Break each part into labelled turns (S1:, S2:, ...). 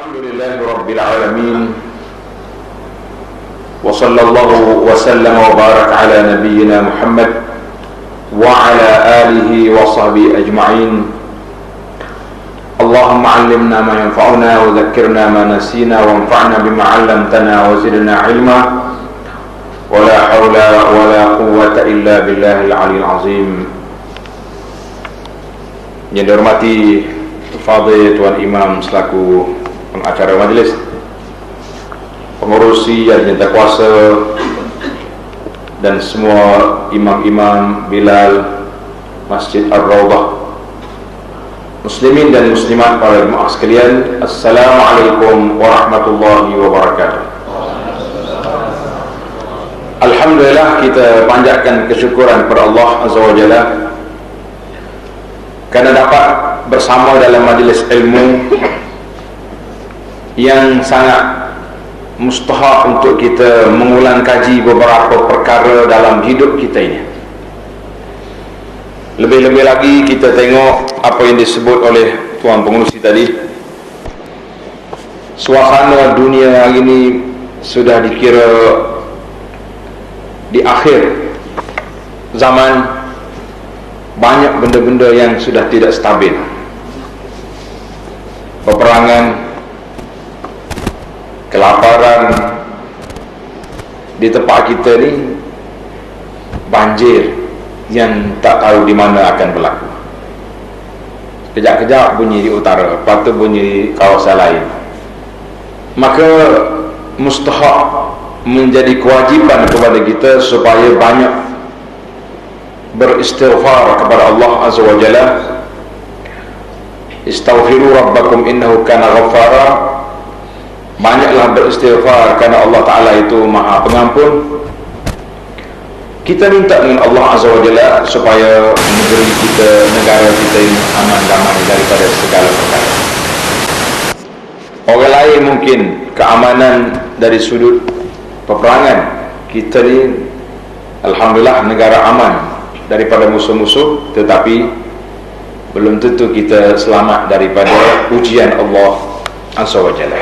S1: Alhamdulillahi Rabbil Alamin. Wa sallallahu wa sallam wa barak ala nabiyyina Muhammad wa ala alihi wa sahbihi ajma'in. Allahumma 'allimna ma yanfa'una wa dhakkirna ma nasina wa anfa'na bima 'allamtana wa zidna 'ilma. Wa la hawla wa la quwwata illa billahil 'aliyyil 'azim. Yang dihormati Fadil Tuan Imam selaku pengacara majlis, pengurusi yang dinyata kuasa, dan semua imam-imam Bilal Masjid Ar-Rawdah, muslimin dan muslimat para jemaah sekalian, Assalamualaikum warahmatullahi wabarakatuh. Alhamdulillah, kita panjatkan kesyukuran kepada Allah Azza wa Jalla kerana dapat bersama dalam majlis ilmu yang sangat mustahak untuk kita mengulang kaji beberapa perkara dalam hidup kita ini. Lebih-lebih lagi kita tengok apa yang disebut oleh tuan pengurusi tadi, suasana dunia hari ini sudah dikira di akhir zaman, banyak benda-benda yang sudah tidak stabil. Peperangan, kelaparan, di tempat kita ni banjir yang tak tahu di mana akan berlaku. Kejap-kejap bunyi di utara, lepas tu bunyi di kawasan lain. Maka mustahak menjadi kewajipan kepada kita supaya banyak beristighfar kepada Allah Azza wa Jalla. Istaghfiru rabbakum innahu kana ghaffara. Banyaklah beristighfar kerana Allah Ta'ala itu maha pengampun. Kita minta dengan Allah Azza wa Jalla supaya negeri kita, negara kita ini aman damai daripada segala perkara. Orang lain mungkin keamanan dari sudut peperangan. Kita ni alhamdulillah negara aman daripada musuh-musuh, tetapi belum tentu kita selamat daripada ujian Allah Azza wa Jalla.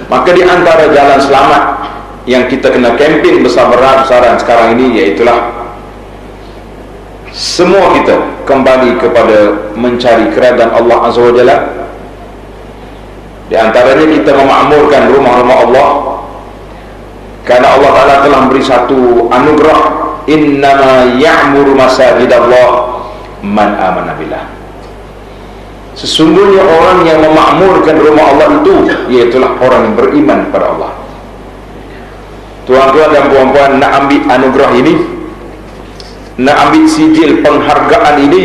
S1: Maka di antara jalan selamat yang kita kena kempen besar-besaran sekarang ini, iaitulah semua kita kembali kepada mencari keredaan Allah Azza wa Jalla. Di antaranya kita memakmurkan rumah-rumah Allah, kerana Allah Ta'ala telah beri satu anugerah, innama ya'muru masajidallah man amana billah. Sesungguhnya orang yang memakmurkan rumah Allah itu, iaitulah orang yang beriman kepada Allah. Tuan-tuan dan puan-puan, nak ambil anugerah ini, nak ambil sijil penghargaan ini,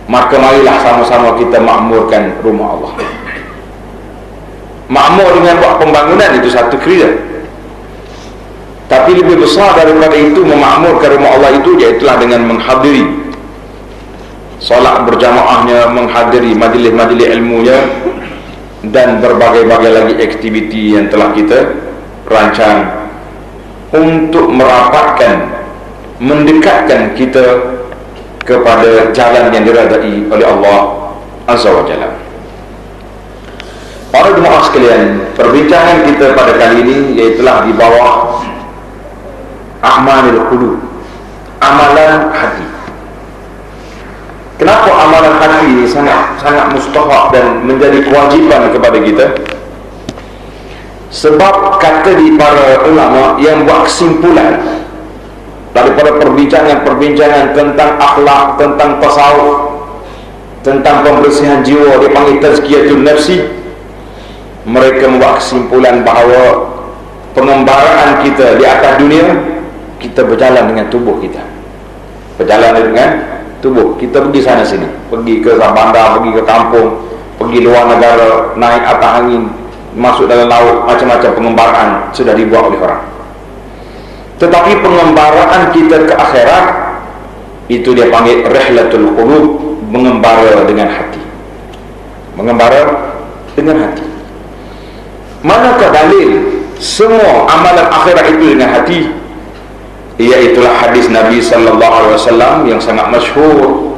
S1: maka marilah sama-sama kita makmurkan rumah Allah. Makmur dengan buat pembangunan itu satu kerja, tapi lebih besar daripada itu memakmurkan rumah Allah itu, iaitulah dengan menghadiri solat berjamaahnya, menghadiri majlis-majlis ilmunya, dan berbagai-bagai lagi aktiviti yang telah kita rancang untuk merapatkan, mendekatkan kita kepada jalan yang diridai oleh Allah Azza wa Jalla. Para jemaah sekalian, perbincangan kita pada kali ini iaitulah di bawah a'malul qulub, amalan hati. Kenapa amalan hati ini sangat mustahak dan menjadi kewajipan kepada kita? Sebab kata di para ulama yang buat kesimpulan daripada perbincangan tentang akhlak, tentang tasawuf, tentang pembersihan jiwa, dipanggil tazkiyatun nafsi. Mereka membuat kesimpulan bahawa pengembaraan kita di atas dunia, kita berjalan dengan tubuh kita, berjalan dengan tubuh kita, pergi sana sini, pergi ke bandar, pergi ke kampung, pergi luar negara, naik atas angin, masuk dalam laut, macam-macam pengembaraan sudah dibuat oleh orang. Tetapi pengembaraan kita ke akhirat, itu dia panggil rihlatul qulub, mengembara dengan hati, mengembara dengan hati. Manakah dalil semua amalan akhirat itu dengan hati? Iaitulah hadis Nabi sallallahu alaihi wasallam yang sangat masyhur,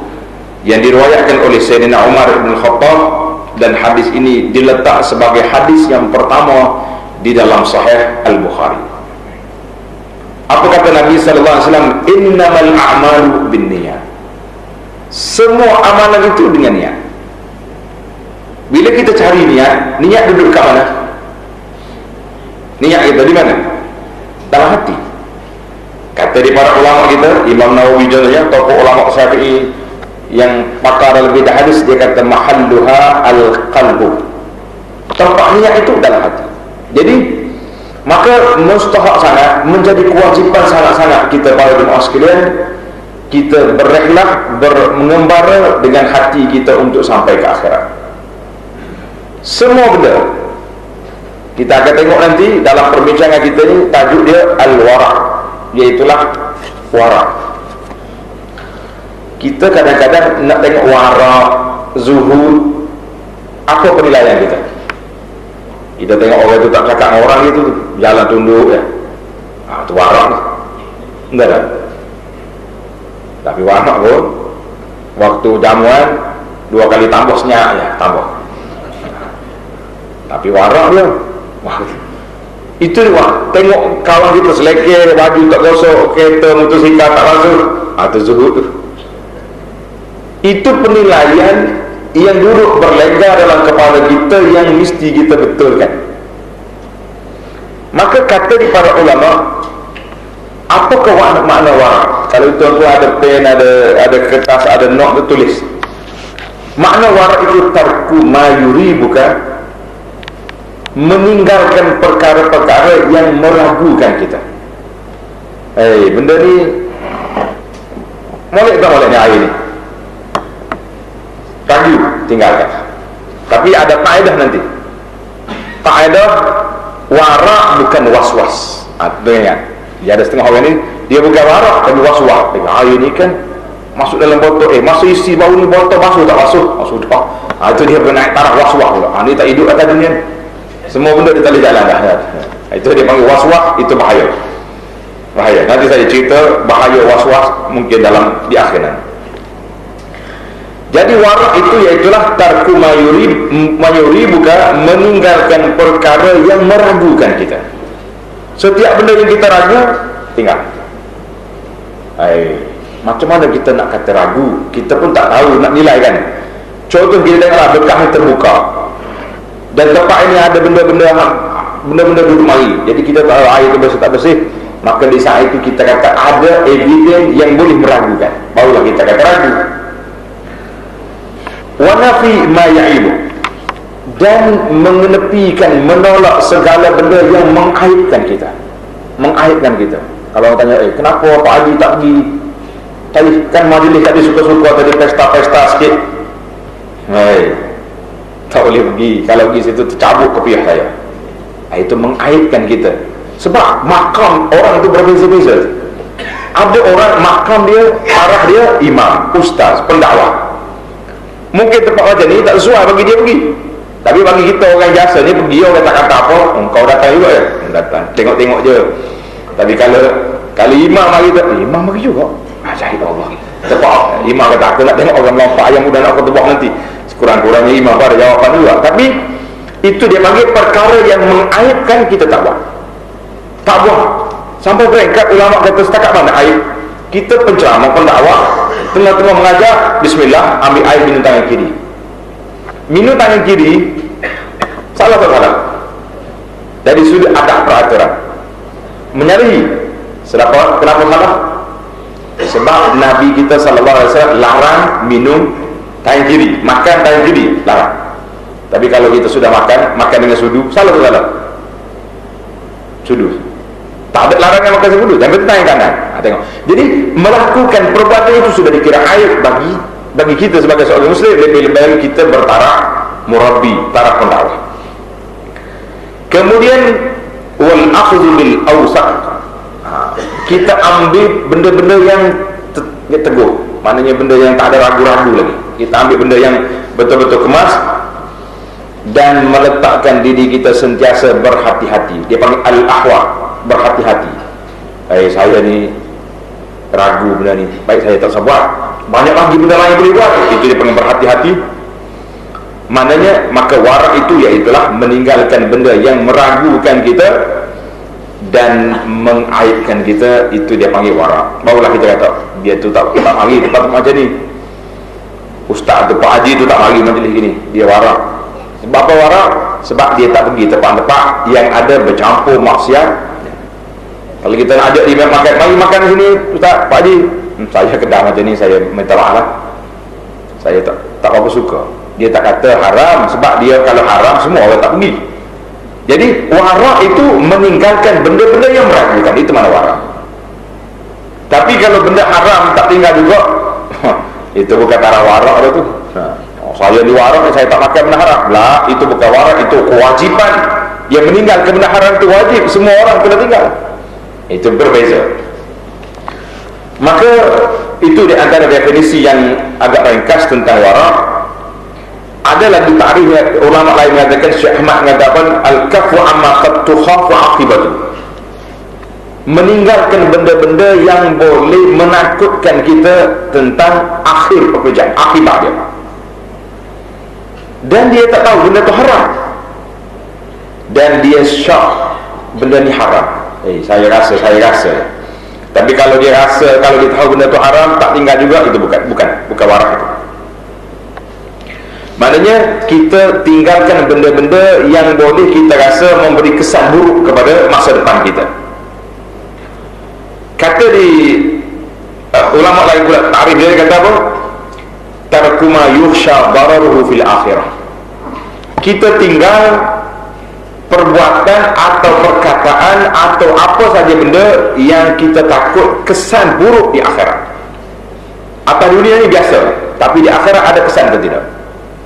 S1: yang diriwayatkan oleh Sayyidina Umar bin Khattab dan hadis ini diletak sebagai hadis yang pertama di dalam Sahih Al-Bukhari. Apa kata Nabi sallallahu alaihi wasallam? Innamal a'malu binniyat. Semua amalan itu dengan niat. Bila kita cari niat, niat duduk kat mana? Niat kita di mana? Dalam hati. Kata di para ulama kita, Imam Nawawi contohnya, tokoh ulama Syafi'i yang pakar lebih dah hadis, dia kata mahalluha al-qalbu. Tempat niat itu dalam hati. Jadi maka mustahak sangat, menjadi kewajiban sangat-sangat kita para jemaah sekalian, kita berreklah, mengembara dengan hati kita untuk sampai ke akhirat. Semua benda kita akan tengok nanti dalam perbincangan kita ni, tajuk dia al-wara', iaitulah wara'. Kita kadang-kadang nak tengok wara', zuhud, apa penilaian kita? Kita tengok orang tu tak cakap dengan orang gitu, jalan tunduk ya, itu wara' ni. Enggak kan? Tapi wara' pun waktu jamuan 2 kali tambah senyak ya, tambah. Tapi wara' dia, wah, itu wah, tengok kawan kita selekeh, baju tak gosok, kereta motosikal tak basuh, itu zuhud tu. Itu penilaian yang duduk berlega dalam kepala kita, yang mesti kita betulkan. Maka kata di para ulama, apakah makna wara'? Kalau tuan-tuan ada pen, ada kertas, ada note, tulis. Makna wara' itu tarku mayuri, bukan meninggalkan perkara-perkara yang meragukan kita. Benda ni molek tak molek ni air ni, ragu, tinggalkan. Tapi ada kaedah nanti. Kaedah wara' bukan was-was. Dengar, dia ada setengah orang ni, dia bukan wara' tapi was-was. Air ni kan masuk dalam botol, masuk isi bau ni, botol basuh tak basuh? Sudah. Itu dia bernaik taraf was-was pula. Ni tak hidup atas dunia ni. Semua benda dia tak boleh jalan dah. Itu dia panggil was-was, itu bahaya. Bahaya. Nanti saya cerita bahaya was-was mungkin di akhir nanti. Jadi wara' itu iaitulah tarku mayuri, bukan meninggalkan perkara yang meragukan kita. Setiap benda yang kita ragu, tinggal. Macam mana kita nak kata ragu? Kita pun tak tahu nak nilai kan. Contoh kita tengoklah bekas yang terbuka, dan tempat ini ada benda-benda duduk mari. Jadi kita tahu air itu bersih tak bersih, maka di saat itu kita kata ada evidence yang boleh meragukan, barulah kita kata ragu. Wa nafi ma ya'ibu, dan mengenepikan, menolak segala benda yang mengaibkan kita. Mengaibkan kita. Kalau orang tanya, kenapa Pak Haji tak pergi? Tadi kan majlis tadi suka-suka, tadi pesta-pesta sikit. Tak boleh pergi. Kalau pergi situ tercabut kopiah saya. Itu mengaibkan kita. Sebab makam orang itu berbeza-beza. Ada orang makam dia, arah dia imam, ustaz, pendakwah. Mungkin tempat macam ni tak sesuai bagi dia pergi. Tapi bagi kita orang biasa ni pergi, orang tak kata apa, kau datang juga ya? Datang, tengok-tengok je. Tapi kalau imam mari tak, imam mari juga. Syahid Allah. Tempat imam kata, aku nak tengok orang melompat yang mudah nak aku tebak nanti. Sekurang-kurangnya imam ada jawapan juga. Tapi itu dia panggil perkara yang mengaibkan, kita tak buat. Tak buat. Sampai peringkat ulama kata setakat mana aib? Kita penceramah, pendakwah, tengah-tengah mengajar, bismillah, ambil air minum tangan kiri. Minum tangan kiri, salah tak salah? Dari sudut adab peraturan. Menyalahi. Kenapa salah? Sebab Nabi kita sallallahu alaihi wasallam larang minum tangan kiri, makan tangan kiri, larang. Tapi kalau kita sudah makan dengan sudu, salah tak salah? Sudu. Tak ada larangan makan sudu, yang penting tangan kanan. Tengok. Jadi melakukan perbuatan itu sudah dikira aib bagi kita sebagai seorang muslim. Lebih-lebih kita bertaraf murabbi, taraf pendakwah. Kemudian wal akhdhu bil awsaq, kita ambil benda-benda yang teguh, maknanya benda yang tak ada ragu-ragu lagi. Kita ambil benda yang betul-betul kemas dan meletakkan diri kita sentiasa berhati-hati. Dia panggil al-ahwa, berhati-hati. Saya ni ragu benda ni, baik saya tak sabar, banyak lagi benda lain boleh buat. Itu dia panggil berhati-hati. Maknanya maka wara' itu iaitulah meninggalkan benda yang meragukan kita dan mengaibkan kita, itu dia panggil wara'. Barulah kita kata dia tu tak mari tempat macam ni, ustaz atau Pak Haji tu tak mari majlis gini, dia wara'. Sebab apa wara'? Sebab dia tak pergi tempat-tempat yang ada bercampur maksiat. Kalau kita nak ajak dia makan, mari makan sini ustaz, Pak Haji, saya kedah macam ni, saya minta maaf lah, saya tak apa suka. Dia tak kata haram, sebab dia kalau haram semua orang tak pergi. Jadi wara' itu meninggalkan benda-benda yang meragukan, itu mana wara'. Tapi kalau benda haram tak tinggal juga, itu bukan arah wara' dah tu. Saya di wara', saya tak makan benda haram lah, itu bukan wara', itu kewajipan. Yang meninggalkan benda haram itu wajib, semua orang kena tinggal. Itu berbeza. Maka itu di antara definisi yang agak ringkas tentang wara'. Ada lagi takrif ulama lain mengatakan, Syekh Ahmad mengatakan al-kafu amma qad tukhafu aqibatu, meninggalkan benda-benda yang boleh menakutkan kita tentang akhir pekerjaan, akibat dia. Dan dia tak tahu benda itu haram, dan dia syak benda ni haram. Saya rasa. Tapi kalau dia rasa, kalau dia tahu benda itu haram, tak tinggal juga, itu bukan wara' itu. Maknanya kita tinggalkan benda-benda yang boleh kita rasa memberi kesan buruk kepada masa depan kita. Kata di ulama lain pula, takrif dia kata apa? Tarkuma yukhsha dararuhu fil akhirah. Kita tinggal perbuatan atau perkataan atau apa saja benda yang kita takut kesan buruk di akhirat. Atas dunia ini biasa, tapi di akhirat ada kesan atau tidak?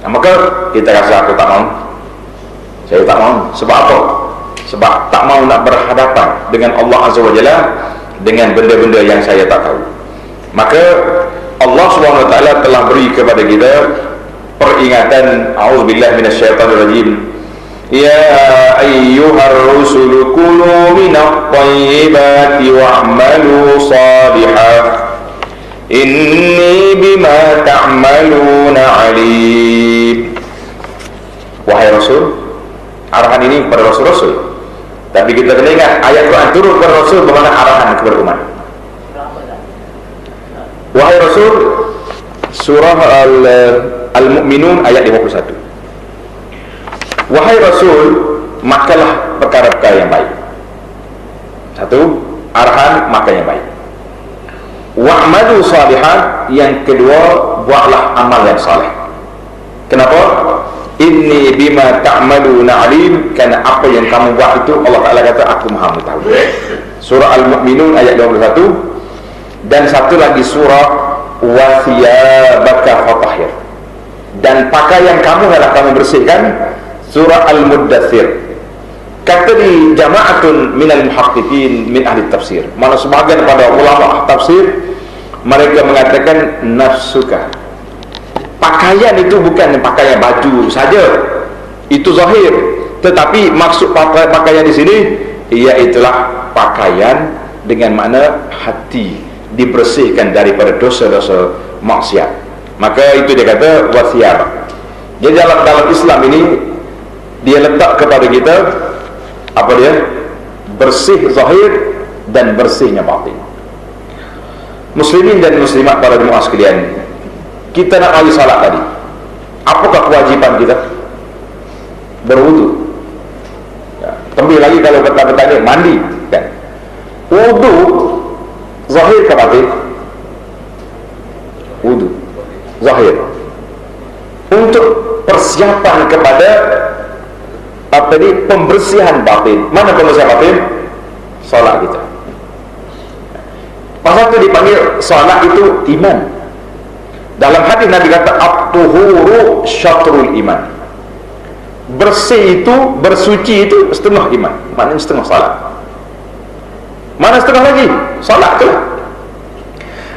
S1: Maka kita rasa aku tak mau, saya tak mau. Sebab apa? Sebab tak mau nak berhadapan dengan Allah Azza wa Jalla dengan benda-benda yang saya tak tahu. Maka Allah Subhanahu wa taala telah beri kepada kita peringatan, a'udzubillahi minasyaitonirrajim, ya ayyuhar rusul kulu minat thayyibati wa'malu salihan inni bima ta'maluna alim. Wahai Rasul, arahan ini kepada Rasul-Rasul, tapi kita kena ingat ayat Quran turun kepada Rasul bermakna arahan kepada umat. Wahai Rasul, surah Al-Mu'minun ayat 51. Wahai Rasul, makalah perkara-perkara yang baik. Satu, arahan makan yang baik. Wa'malu salihan, yang kedua buatlah amal yang saleh. Kenapa? Inni bima ta'maluna alim, kerana apa yang kamu buat itu Allah Ta'ala kata aku maha mengetahui. Surah Al-Mu'minun ayat 21. Dan satu lagi surah wa thiyabaka fatahhir, dan pakaian kamu adalah kamu bersihkan, surah Al-Muddathir. Kata di jama'atun minal muhaqqiqin min ahli tafsir, mana sebahagian pada ulama tafsir mereka mengatakan nafsuka, pakaian itu bukan pakaian baju saja, itu zahir, tetapi maksud pakaian di sini iaitulah pakaian dengan makna hati dibersihkan daripada dosa-dosa maksiat. Maka itu dia kata wasiyab. Jadi dalam Islam ini dia letak kepada kita apa dia? Bersih zahir dan bersihnya batin. Muslimin dan muslimat para jemaah sekalian, kita nak mari salat tadi, apakah kewajipan kita? Berwudu. Terlebih lagi kalau petang-petang ni mandi, kan? Wudu zahir ke batin? Wudu zahir. Untuk persiapan kepada apa ni, pembersihan batin. Mana pembersihan batin? Solat kita. Pasal itu dipanggil solat itu iman. Dalam hadis Nabi kata at-tuhuru syatrul iman. Bersih itu, bersuci itu setengah iman. Maknanya setengah solat. Mana setengah lagi? Solat tu lah.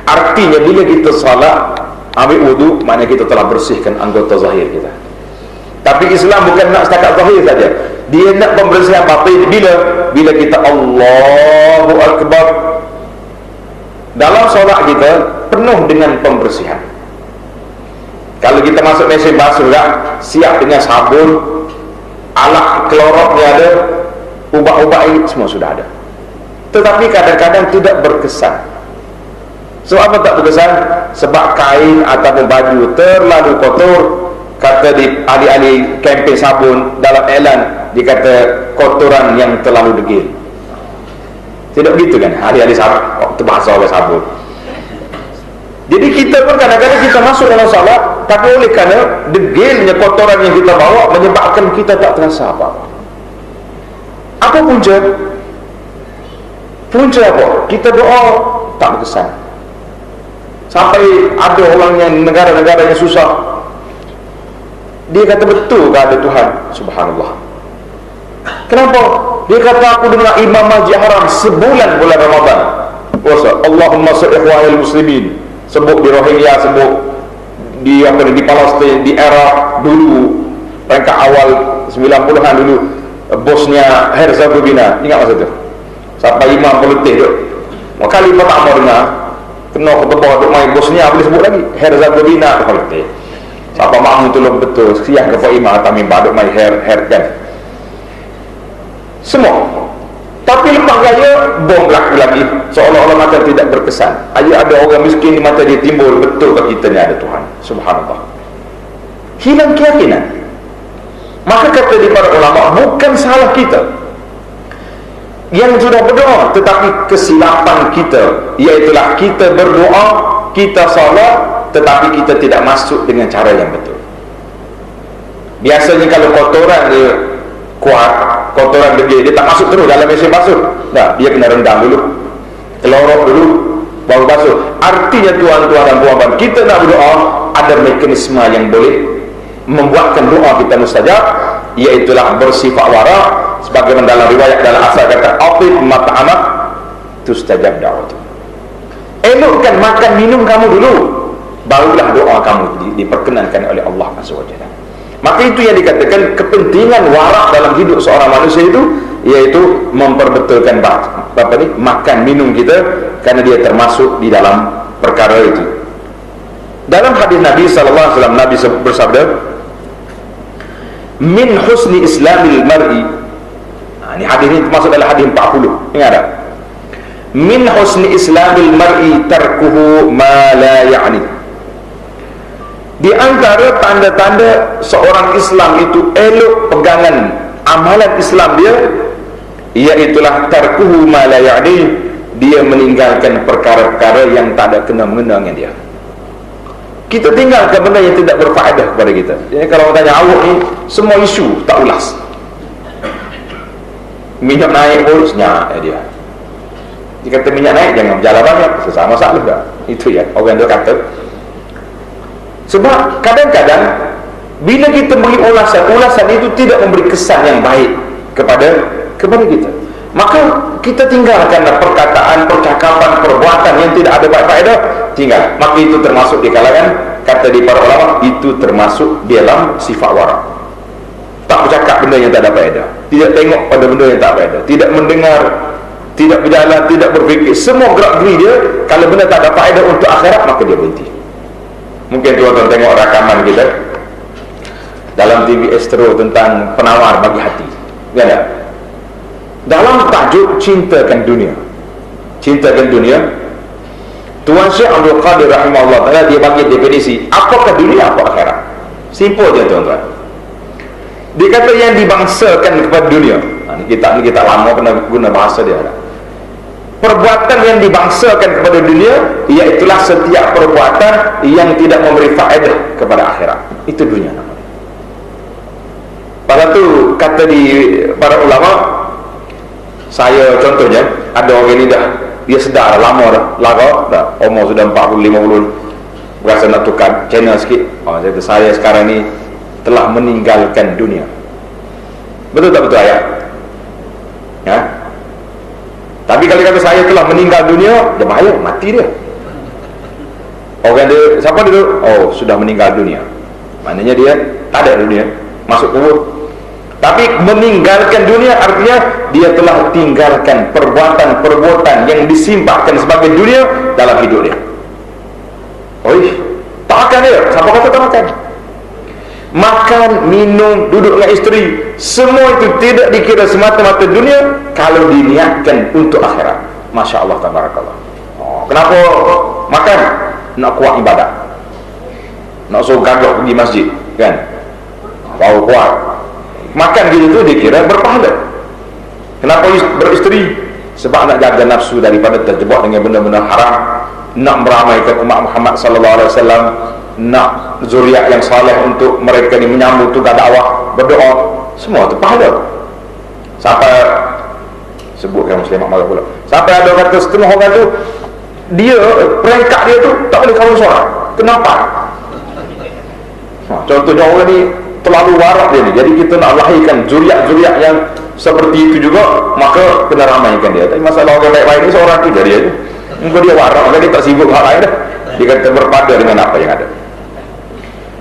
S1: Artinya bila kita solat, ambil wudu, maknanya kita telah bersihkan anggota zahir kita. Tapi Islam bukan nak setakat zahir saja, dia nak pembersihan batin. Bila kita Allahu Akbar, dalam solat kita penuh dengan pembersihan. Kalau kita masuk mesin basuh kan, siap dengan sabun, alat kloroknya ada, ubah-ubah ini semua sudah ada. Tetapi kadang-kadang tidak berkesan. Sebab apa tak berkesan? Sebab kain ataupun baju terlalu kotor. Kata di ahli-ahli kempen sabun dalam iklan, dikata kotoran yang terlalu degil. Tidak begitu kan ahli-ahli sabun, waktu bahasa oleh sabun. Jadi kita pun kadang-kadang kita masuk dalam salat, tapi oleh kerana degilnya kotoran yang kita bawa menyebabkan kita tak terasa apa-apa. Apa punca? Punca apa? Kita doa tak berkesan. Sampai ada orang yang negara-negara yang susah, dia kata betul ke ada Tuhan? Subhanallah. Kenapa? Dia kata aku dengar Imam Masjid Haram sebulan bulan Ramadan. Puasa Allahumma salli ikhwanil muslimin. Sebut di Rohingya, sebut di apa di Palestin, di Iraq dulu, rangka awal 90-an dulu, bosnya Herzegovina, ingat masa itu? Sampai imam politik tu. Kali pertama dengar, kena ketebak tu main bosnya boleh sebut lagi Herzegovina politik. Siapa mahu tu betul, siang ke imam tamim baduk main kan. Semua. Tapi lepas gaya bom lagi seolah-olah macam tidak berkesan. Ada orang miskin di mata dia timbul, betul ke kita ni ada Tuhan. Subhanallah. Hilang keyakinan. Maka kata di para ulama, bukan salah kita yang sudah berdoa, tetapi kesilapan kita, iaitulah kita berdoa, kita salat, tetapi kita tidak masuk dengan cara yang betul. Biasanya kalau kotoran dia kuat, kotoran dia tak masuk terus dalam mesin basuh. Nah, dia kena rendam dulu, kelorok dulu, baru basuh. Artinya tuan-tuan dan puan-puan, kita nak berdoa, ada mekanisme yang boleh membuatkan doa kita mustajab, iaitulah bersifat wara, sebagaimana dalam riwayat dalam asal kata atib mata'amak tustajab da'watu. Elokkan makan minum kamu dulu, barulah doa kamu diperkenankan oleh Allah SWT. Maka itu yang dikatakan kepentingan warak dalam hidup seorang manusia itu, iaitu memperbetulkan makan minum kita, kerana dia termasuk di dalam perkara itu. Dalam hadis Nabi SAW, Nabi bersabda, min husni islamil mar'i. Ini hadis ini termasuk dalam hadis 40. Ingat tak? Min husni islamil mar'i tarkuhu ma la ya'ni. Di antara tanda-tanda seorang Islam itu elok pegangan amalan Islam dia, iaitulah tarkuhu ma la ya'ni, dia meninggalkan perkara-perkara yang tak ada kena-mengena dengan dia. Kita tinggalkan benda yang tidak berfaedah kepada kita. Jadi kalau tanya awak ni, semua isu tak ulas. Minyak naik pun senyap dia. Dia kata minyak naik jangan berjalan banyak, sesama masalah dah. Itu ya orang tu kata. Sebab kadang-kadang bila kita beri ulasan itu tidak memberi kesan yang baik kepada kita, maka kita tinggalkanlah perkataan, percakapan, perbuatan yang tidak ada faedah, tinggal. Maka itu termasuk di kalangan, kata di para ulama, itu termasuk dalam sifat wara. Tak bercakap benda yang tak ada faedah, tidak tengok pada benda yang tak faedah, tidak mendengar, tidak berjalan, tidak berfikir, semua gerak-geri dia, kalau benda tak ada faedah untuk akhirat, maka dia berhenti. Mungkin tuan-tuan tengok rakaman kita dalam TV Astro tentang penawar bagi hati, kan tak? Dalam tajuk cintakan dunia, Tuan Syekh Abdul Qadir rahimahullah ta'ala, dia bagi definisi apakah dunia, apa akhirat. Simple je tuan-tuan. Dia kata yang dibangsakan kepada dunia, kita lama pernah guna bahasa dia, perbuatan yang dibangsakan kepada dunia, iaitulah setiap perbuatan yang tidak memberi faedah kepada akhirat. Itu dunia namanya. Pada tu kata di para ulama, saya contohnya ada orang ini dia sedar lama dah, umur sudah 40-50, berasa nak tukar channel sikit. Saya sekarang ni telah meninggalkan dunia. Betul tak betul ayat? Ya. Tapi kalau kata saya telah meninggal dunia, dia bahaya, mati dia. Orang dia, siapa dia? Oh, sudah meninggal dunia. Maknanya dia tak ada dunia, masuk kubur. Tapi meninggalkan dunia artinya dia telah tinggalkan perbuatan-perbuatan yang disimpahkan sebagai dunia dalam hidup dia. Oh, tak makan dia. Siapa kata tak makan? Makan, minum, duduk dengan isteri, semua itu tidak dikira semata-mata dunia kalau diniatkan untuk akhirat. Masya Allah, tabarakallah. Kenapa makan? Nak kuat ibadat, nak suruh gagak pergi masjid, kan? Baru kuat. Makan gitu tu dikira berpahala. Kenapa beristeri? Sebab nak jaga nafsu daripada terjebak dengan benda-benda haram, nak meramaikan umat Muhammad sallallahu alaihi wasallam, nak zuriat yang saleh untuk mereka ni menyambut tugas dakwah, berdoa, semua tu pahala. Sampai sebutkan muslimat marah pula. Sampai ada kata setengah orang tu, dia peringkat dia tu tak boleh kawin seorang, kenapa? Contohnya orang ni terlalu warak dia ni, jadi kita nak lahirkan zuriat-zuriat yang seperti itu juga, maka kena ramaikan dia. Tapi masalah orang baik-baik ni seorang tu jadi aja. Mungkin dia warak, maka dia tak sibuk hal lain dah. Dia kata berpada dengan apa yang ada.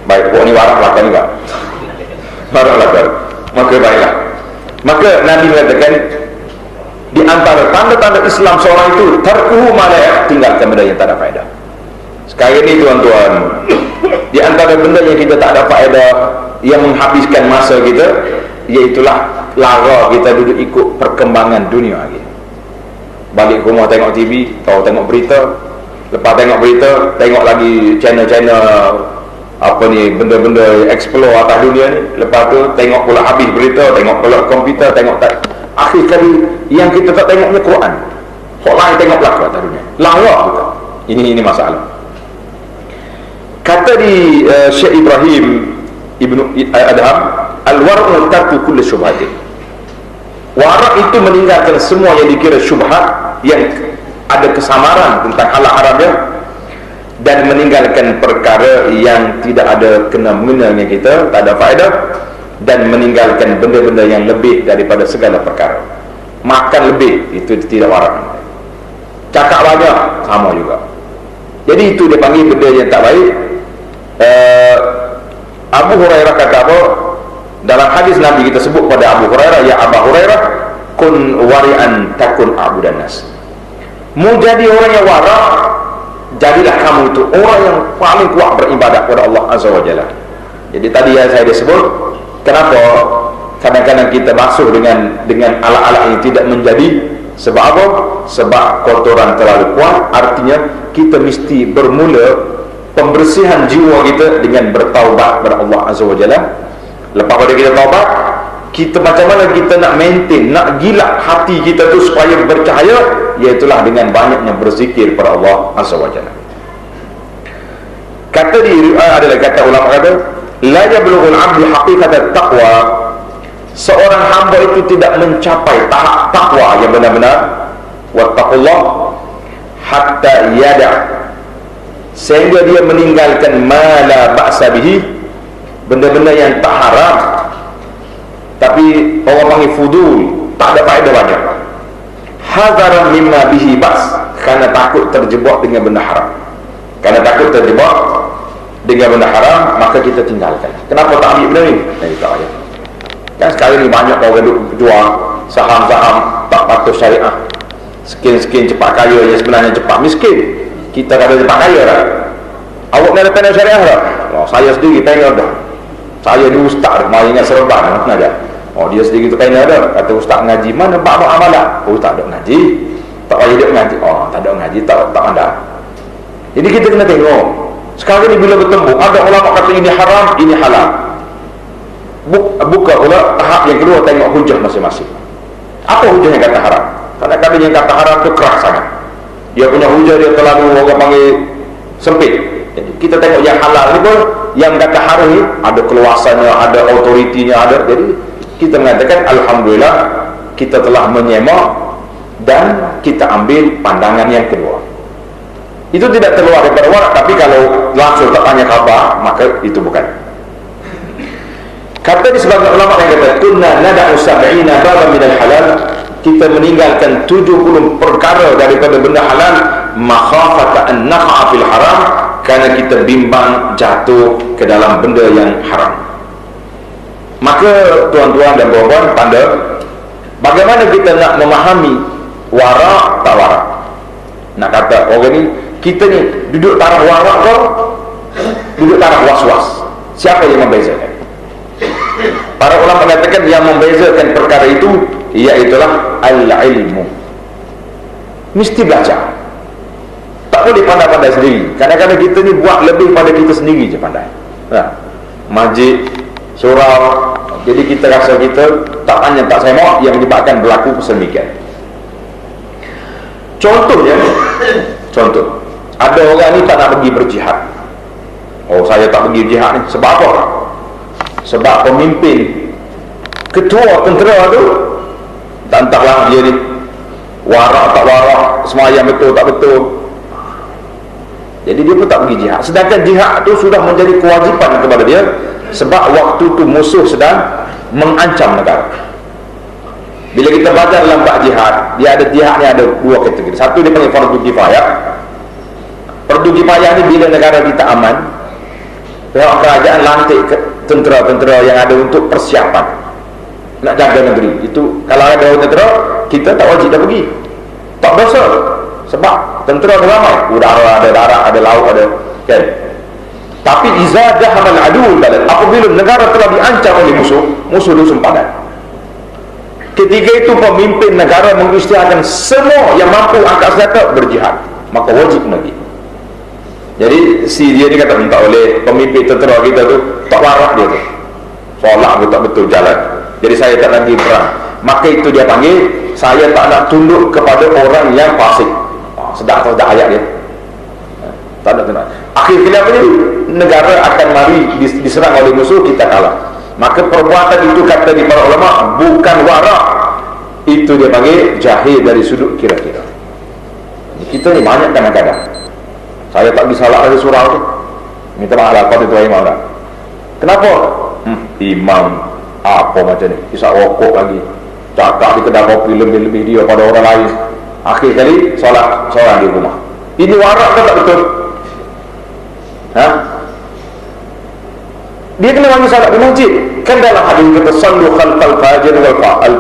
S1: Baik, pokok ni warak belakang juga. Warak belakang. Maka baiklah. Maka Nabi mengatakan, di antara tanda-tanda Islam seorang itu, tarkuhu ma la ya'ni, tinggalkan benda yang tak ada faedah. Sekarang ni tuan-tuan, di antara benda yang kita tak ada faedah, yang menghabiskan masa kita, iaitulah lara kita duduk ikut perkembangan dunia lagi. Balik ke rumah tengok TV, atau tengok berita, lepas tengok berita, tengok lagi channel-channel apa ni, benda-benda explore atas dunia ni. Lepas tu tengok pula habis berita, tengok pula komputer, tengok tak. Akhir kali yang kita tak tengoknya Quran, orang lain tengok belakang atas dunia. Lara kita. Ini masalah. Kata di Syekh Ibrahim Ibnu Adham, al-war'u tarku kulli syubhatin. Warak itu meninggalkan semua yang dikira syubhat, yang ada kesamaran tentang halal haramnya, dan meninggalkan perkara yang tidak ada kena-mengena dengan kita, tak ada faedah, dan meninggalkan benda-benda yang lebih daripada segala perkara. Makan lebih, itu tidak warak. Cakap banyak, sama juga. Jadi itu dia panggil benda yang tak baik. Abu Hurairah kata apa? Dalam hadis Nabi kita sebut pada Abu Hurairah, ya Abu Hurairah, kun wari'an takun abudan nas. Mu jadi orang yang warak, jadilah kamu itu orang yang paling kuat beribadat kepada Allah Azza wa Jalla. Jadi tadi yang saya disebut, kenapa kadang-kadang kita basuh dengan alat-alat yang tidak menjadi. Sebab apa? Sebab kotoran terlalu kuat. Artinya kita mesti bermula pembersihan jiwa kita dengan bertaubat kepada Allah Azza wa Jalla. Lepas pada kita taubat, kita macam mana kita nak maintain, nak gilak hati kita tu supaya bercahaya, iaitulah dengan banyaknya berzikir pada Allah Azza wa Jalla. Kata di adalah kata ulama kata, la yablughul 'abdu haqiqatat taqwa. Seorang hamba itu tidak mencapai tahap takwa yang benar-benar, wattaqullah, hatta yada', sehingga dia meninggalkan ma la ba'sa bihi, benda-benda yang tak haram, tapi orang panggil fudul, tak ada faedah banyak. Hadaran mimma bihi bas, kerana takut terjebak dengan benda haram. Kerana takut terjebak dengan benda haram, maka kita tinggalkan. Kenapa tak ambil benda ni? Tak payah. Kan sekarang ni banyak orang duduk berjuang saham-saham tak patuh syariah, skin cepat kaya, yang sebenarnya cepat miskin. Kita kata cepat kaya dah. Awak ni ada panel syariah dah? Saya sendiri panel dah. Saya ni ustaz, mainnya serban, mana ada? Dia sendiri tu panel dah. Kata ustaz ngaji, mana bab amalan? Ustaz tak ngaji, tak payah dia ngaji. Tak ada ngaji, tak ada. Jadi kita kena tengok. Sekarang ni bila bertemu, ada ulama kata ini haram, ini halal. Buka pula tahap yang kedua, tengok hujah masing-masing. Apa hujah yang kata haram? Kadang-kadang yang kata haram tu keras sangat. Dia punya hujah dia terlalu orang panggil sempit. Jadi kita tengok yang halal ni pun, yang kata haram ni ada keluasannya, ada autoritinya, ada. Jadi kita mengatakan alhamdulillah kita telah menyemak dan kita ambil pandangan yang kedua. Itu tidak terluar daripada warak, tapi kalau langsung tak tanya khabar, maka itu bukan. Kata di sebagian ulama yang kata, kunna nada'u sab'ina baban minal halal, kita meninggalkan 70 perkara daripada benda halal, makhafata an naqa'a fil haram, kerana kita bimbang jatuh ke dalam benda yang haram. Maka tuan-tuan dan puan-puan, tanda bagaimana kita nak memahami warak tak warak. Nak kata orang ni, kita ni duduk taraf warak kau, duduk taraf was-was. Siapa yang membezakan? Para ulama mengatakan yang membezakan perkara itu iaitulah al-ilmu. Mesti belajar. Tak boleh pandai-pandai sendiri. Kadang-kadang kita ni buat lebih pada kita sendiri je pandai. Majid, surau. Jadi kita rasa kita tak tanya tak semak yang menyebabkan berlaku kesemikian. Contohnya, contoh, ada orang ni tak nak pergi berjihad. Oh, saya tak pergi jihad ni sebab apa? Sebab pemimpin ketua tentera tu tak entahlah dia ni warak tak warak, semayang betul tak betul. Jadi dia pun tak pergi jihad. Sedangkan jihad tu sudah menjadi kewajipan kepada dia sebab waktu tu musuh sedang mengancam negara. Bila kita baca dalam bab jihad, dia ada jihad ni ada dua kategori. Satu dia panggil fardu kifayah. Fardu kifayah ni bila negara kita aman, pihak kerajaan lantik tentera-tentera yang ada untuk persiapan nak jaga negeri. Itu kalau ada tentera, kita tak wajib dah pergi. Tak dosa. Sebab tentera ada ramai, udara ada, darat ada, laut ada, kan? Tapi iza jahamal adul balad, apabila negara telah diancam oleh musuh, musuh itu sempadan. Ketika itu pemimpin negara mengisytiharkan semua yang mampu angkat senjata berjihad, maka wajib pergi. Jadi si dia ni kata tak boleh, pemimpin tentera kita tu tak warak dia tu, solat pun tak betul jalan. Jadi saya tak nak pergi perang. Maka itu dia panggil, saya tak nak tunduk kepada orang yang fasik. Sedap atau sedap ayat dia, tak ada tenang. Akhir kenapa ni negara akan mari diserang oleh musuh, kita kalah. Maka perbuatan itu kata di para ulama bukan warak, itu dia panggil jahil dari sudut kira-kira. Kita ni banyak kadang-kadang saya tak bisa salat dari surau tu, minta maaf lah, kau tu imam tak? Kenapa? Imam apa macam ni, kisah rokok lagi, cakap di kedai kopi lebih-lebih dia pada orang lain. Akhir kali solat seorang di rumah. Ini warak ke tak betul? Dia kena bagi solat di masjid. Kan dalam hadis kata sallu khalfal fajir wal fa'al.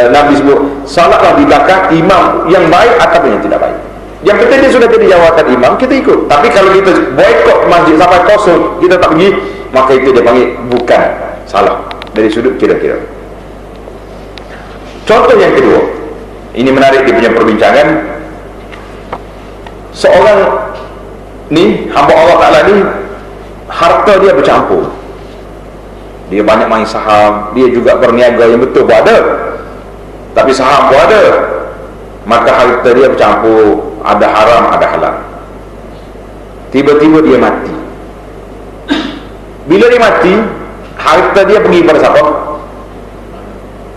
S1: Nabi sebut salatlah di belakang imam yang baik ataupun yang tidak baik. Yang penting dia sudah jadi jawatan imam, kita ikut. Tapi kalau kita boikot masjid sampai kosong, kita tak pergi, maka itu dia panggil bukan salah dari sudut kira-kira. Contoh yang kedua, ini menarik dia punya perbincangan. Seorang ni, hamba Allah Ta'ala ni, harta dia bercampur. Dia banyak main saham, dia juga berniaga yang betul pun ada, tapi saham pun ada. Maka harta dia bercampur, ada haram, ada halal. Tiba-tiba dia mati. Bila dia mati, harta dia pergi pada siapa?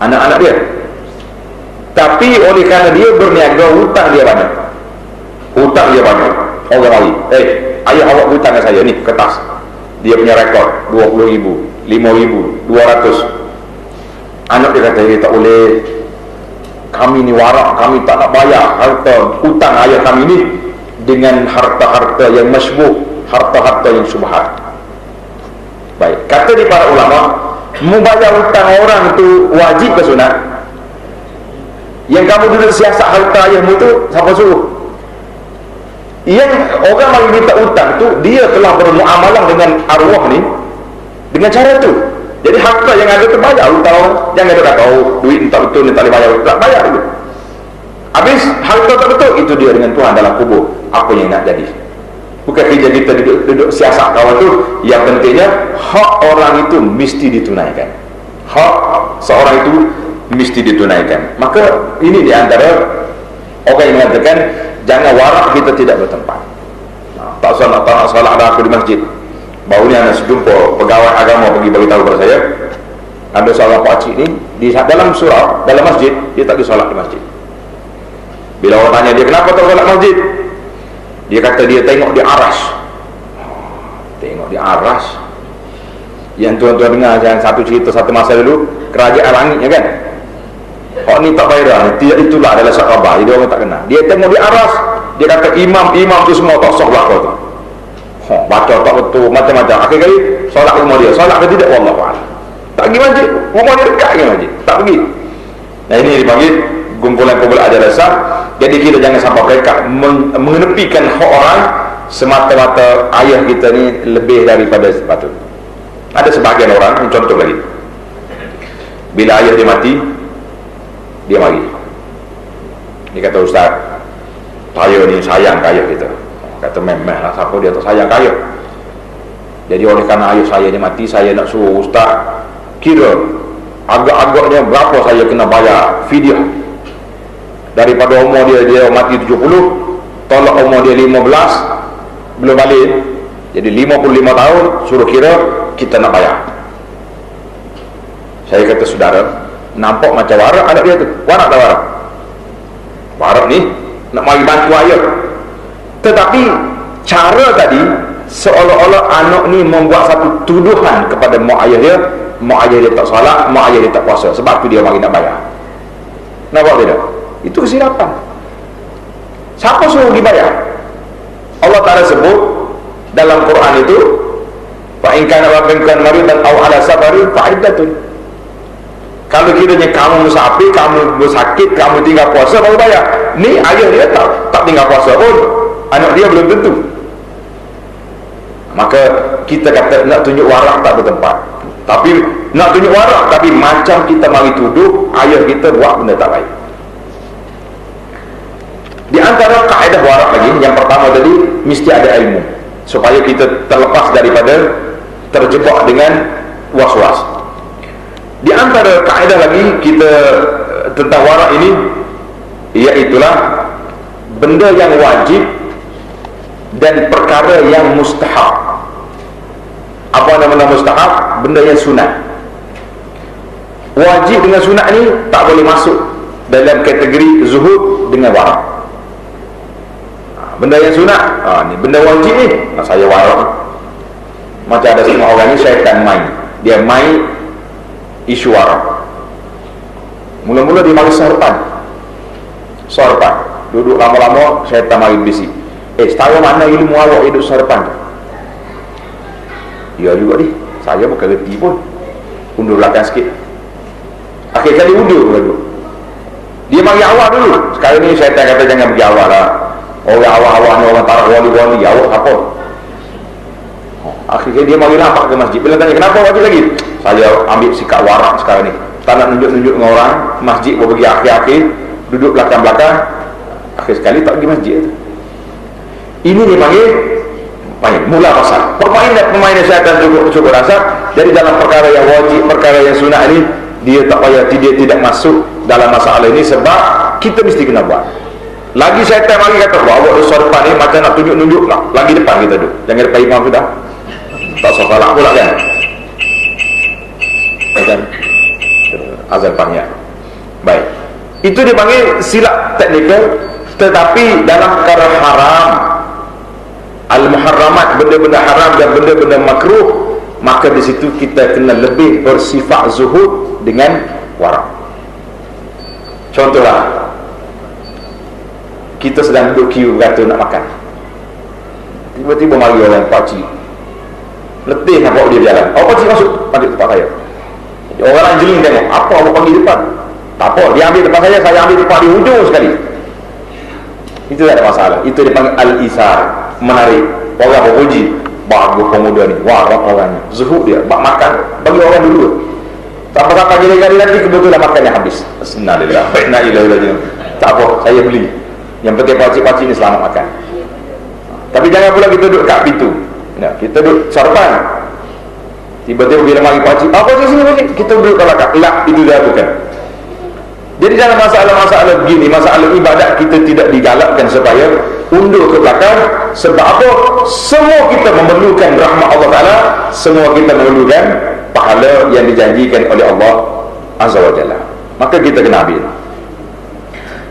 S1: Anak-anak dia. Tapi oleh kerana dia berniaga, hutang dia banyak. Hutang dia banyak. Orang lain, ayah awak hutang dengan saya ni, kertas. Dia punya rekod 20,000, 5,000, 200. Anak dia kata, tak boleh, kami ni warak, kami tak nak bayar harta hutang ayah kami ni dengan harta-harta yang masybuh, harta-harta yang subhat. Baik, kata di para ulama, membayar hutang orang tu wajib ke sunat? Yang kamu duduk siasat harta ayahmu tu, siapa suruh? Yang orang mari minta hutang tu, dia telah bermuamalah dengan arwah ni dengan cara tu. Jadi harta yang ada tu bayar hutang orang. Jangan ada kata, duit tak betul ni tak boleh bayar. Tak bayar dulu. Habis harta tak betul, itu dia dengan Tuhan dalam kubur. Apa yang nak jadi? Bukan kerja kita duduk siasat kawan tu. Yang pentingnya hak orang itu mesti ditunaikan. Hak seorang itu mesti ditunaikan. Maka ini di antara orang yang mengatakan jangan warak kita tidak bertempat. Tak nak salat ada aku di masjid. Baru ni anak sejumpa pegawai agama pergi beritahu kepada saya, ada seorang pakcik ni di dalam surau, dalam masjid, dia tak pergi salat di masjid. Bila orang tanya dia kenapa tak salat masjid, dia kata dia tengok di aras. Tengok di aras. Yang tuan-tuan dengar yang satu cerita satu masa dulu, kerajaan langitnya kan, orang ni tak bayar, itulah adalah sahabat, jadi orang tak kenal. Dia tengok di aras, dia kata imam-imam tu semua tak sah belakang tu, baca tak betul, macam-macam. Akhir kali solat rumah dia, solat ke tidak, wallahualam. Tak pergi masjid, rumah dia dekat dengan masjid, tak pergi. Nah ini dipanggil kumpulan-kumpulan ajar dasar. Jadi kita jangan sampai mereka mengenepikan hak orang semata-mata ayah kita ni lebih daripada sepatut. Ada sebahagian orang, contoh lagi, bila ayah dia mati, dia mari, dia kata, ustaz, saya ni sayang ke ayah kita. Kata, memang lah, siapa dia tak sayang ke ayah. Jadi oleh kerana ayah saya ni mati, saya nak suruh ustaz kira agak-agaknya berapa saya kena bayar fidyah. Daripada umur dia mati 70, tolak umur dia 15, belum balik, jadi 55 tahun, suruh kira kita nak bayar. Saya kata, saudara, nampak macam warak anak dia tu. Warak tak warak? Warak ni nak mari bantu ayah, tetapi cara tadi seolah-olah anak ni membuat satu tuduhan kepada mak ayah dia. Mak ayah dia tak solat, mak ayah dia tak puasa, sebab tu dia mari nak bayar. Nampak tidak? Itu kesilapan. Siapa suruh dibayar? Allah Ta'ala sebut dalam Quran itu, fa in kana rabbuka maridan aw ala safarin fa iddatun. Kalau kiranya kamu musafir, kamu bersakit, kamu tinggal puasa, baru bayar. Ni ayah dia tak tinggal puasa pun, anak dia belum tentu. Maka kita kata nak tunjuk warak tak bertempat. Tapi nak tunjuk warak, tapi macam kita mari tuduh ayah kita buat benda tak baik. Di antara kaedah warak lagi, yang pertama tadi, mesti ada ilmu, supaya kita terlepas daripada terjebak dengan was-was. Di antara kaedah lagi kita tentang warak ini, iaitulah benda yang wajib dan perkara yang mustahab. Apa nama-nama mustahab? Benda yang sunat. Wajib dengan sunat ni tak boleh masuk dalam kategori zuhud dengan warak. Benda yang sunat, ni benda wajib ni, saya warak. Macam ada setengah orang ni, syaitan main, dia main isu warak. Mula-mula dia mari sorpan, duduk lama-lama, syaitan mari bisik, setahu mana ilmu awak hidup sorpan? Ya juga ni, saya bukan reti pun. Undur belakang sikit. Akhir kali undur dulu. Dia mari awal dulu. Sekarang ni syaitan kata jangan pergi awal lah. Orang awal-awal ni orang tarak wali-wali, awak apa? Akhirnya dia mari nampak ke masjid. Bila tanya kenapa wajib lagi? Saya ambil sikap warak sekarang ni. Tak nak nunjuk-nunjuk dengan orang. Masjid baru pergi akhir-akhir, duduk belakang-belakang. Akhir sekali tak pergi masjid. Ini dia panggil mula pasal permainan syaitan cukup rasa. Jadi dalam perkara yang wajib, perkara yang sunat ini, dia tak payah, dia tidak masuk dalam masalah ini, sebab kita mesti kena buat. Lagi syaitan mari kata, awak dosa depan ni macam nak tunjuk-nunjuk lah. Lagi depan kita duduk, jangan depan imam sudah, tak salah pula kan. Macam azal banyak. Baik, itu dipanggil silap teknikal. Tetapi dalam perkara haram, al-muharramat, benda-benda haram dan benda-benda makruh, maka di situ kita kena lebih bersifat zuhud dengan warak. Contohlah, kita sedang duduk queue berkata nak makan, tiba-tiba mari orang pakcik letih nak bawa dia berjalan. Pakcik masuk panggil tempat saya. Orang lain jeling tengok, apa awak panggil depan? Tak apa, dia ambil tempat saya ambil tempat di hujung sekali. Itu tak ada masalah. Itu dipanggil al-isar, menarik. Orang berpuji, bagus pemuda ni, warak orangnya, zuhud dia, bak makan, bagi orang dulu. Sampai-sampai jadi nanti kebetulan makannya habis. Bismillah, inna ilaihi raji'un. Tak apa, saya beli. Yang penting pakcik-pakcik ni selamat makan. Tapi jangan pula kita duduk kat pintu. Nah, kita duduk sarapan. Tiba-tiba bila mari pakcik, apa sini, kita duduk kat belakang. Lak, itu dah bukan. Jadi dalam masalah-masalah begini, masalah ibadat, kita tidak digalakkan supaya undur ke belakang. Sebab apa? Semua kita memerlukan rahmat Allah Ta'ala, semua kita memerlukan pahala yang dijanjikan oleh Allah Azza wa Jalla. Maka kita kena ambil.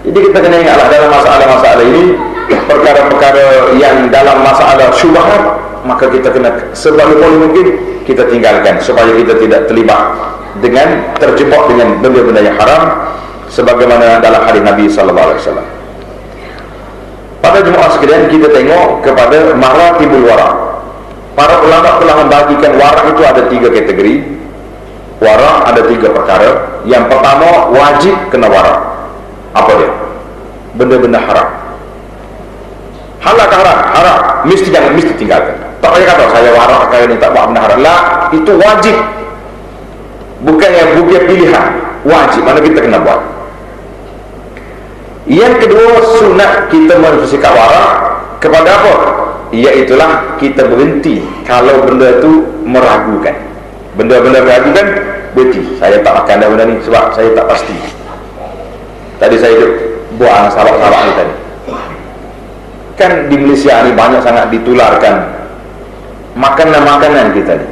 S1: Jadi kita kena ingatlah dalam masalah-masalah ini, perkara-perkara yang dalam masalah syubhat, maka kita kena sebaik-baik mungkin kita tinggalkan, supaya kita tidak terlibat dengan, terjebak dengan benda-benda yang haram, sebagaimana dalam hadis Nabi sallallahu alaihi wasallam. Pada jemaah sekalian, kita tengok kepada maratibul wara'. Para ulama telah membagikan wara' itu ada 3 kategori. Wara' ada 3 perkara. Yang pertama, wajib kena wara'. Apa dia? Benda-benda haram. Halal ke haram? Haram. Mesti tinggalkan. Tak payah kata saya warak kaya ni tak buat benda haram. Lah, itu wajib. Bukan yang pilihan. Wajib. Mana kita kena buat. Yang kedua, sunat kita bersikap warak kepada apa? Iaitulah kita berhenti kalau benda tu meragukan. Benda-benda meragukan, berhenti. Saya tak makan dah benda ni sebab saya tak pasti. Tadi saya buat sahabat-sahabat ni tadi. Kan di Malaysia ni banyak sangat ditularkan makanan-makanan kita ni.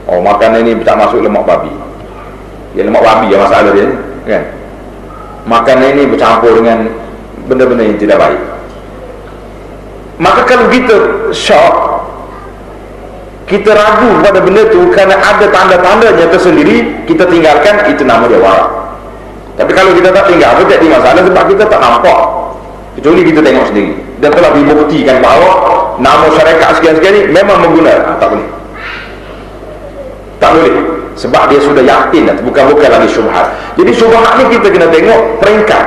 S1: Oh, makanan ni tak masuk lemak babi. Ya, lemak babi ya masalah dia ni, kan? Makanan ini bercampur dengan benda-benda yang tidak baik. Maka kalau kita syok, kita ragu pada benda tu kerana ada tanda-tandanya tersendiri, kita tinggalkan, itu nama dia warak. Tapi kalau kita tak tinggal, apa jadi masalah sebab kita tak nampak, kecuali kita tengok sendiri dan telah dibuktikan bahawa nama syarikat sekian-sekian ni memang menggunakan. Tak boleh, tak boleh, sebab dia sudah yakin dah, bukan lagi syubhat. Jadi syubhat ni kita kena tengok peringkat.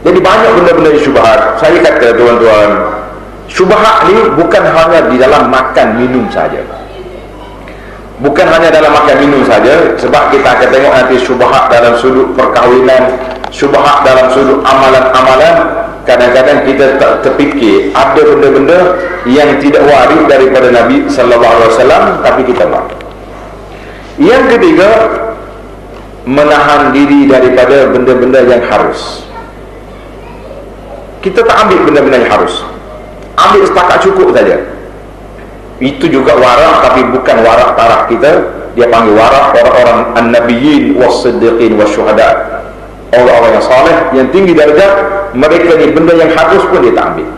S1: Jadi banyak benda-benda di syubhat. Saya kata tuan-tuan, syubhat ni bukan hanya di dalam makan minum saja. Bukan hanya dalam makan minum saja, sebab kita akan tengok nanti syubhat dalam sudut perkahwinan, syubhat dalam sudut amalan-amalan. Kadang-kadang kita tak terfikir ada benda-benda yang tidak waris daripada Nabi sallallahu alaihi wasallam, tapi kita buat. Yang ketiga, menahan diri daripada benda-benda yang harus. Kita tak ambil benda-benda yang harus, ambil setakat cukup saja. Itu juga warak, tapi bukan warak taraf kita. Dia panggil warak orang-orang an-nabiyyin was-siddiqin was-syuhada, orang-orang yang saleh, yang tinggi darjat. Mereka ni benda yang harus pun dia tak ambil.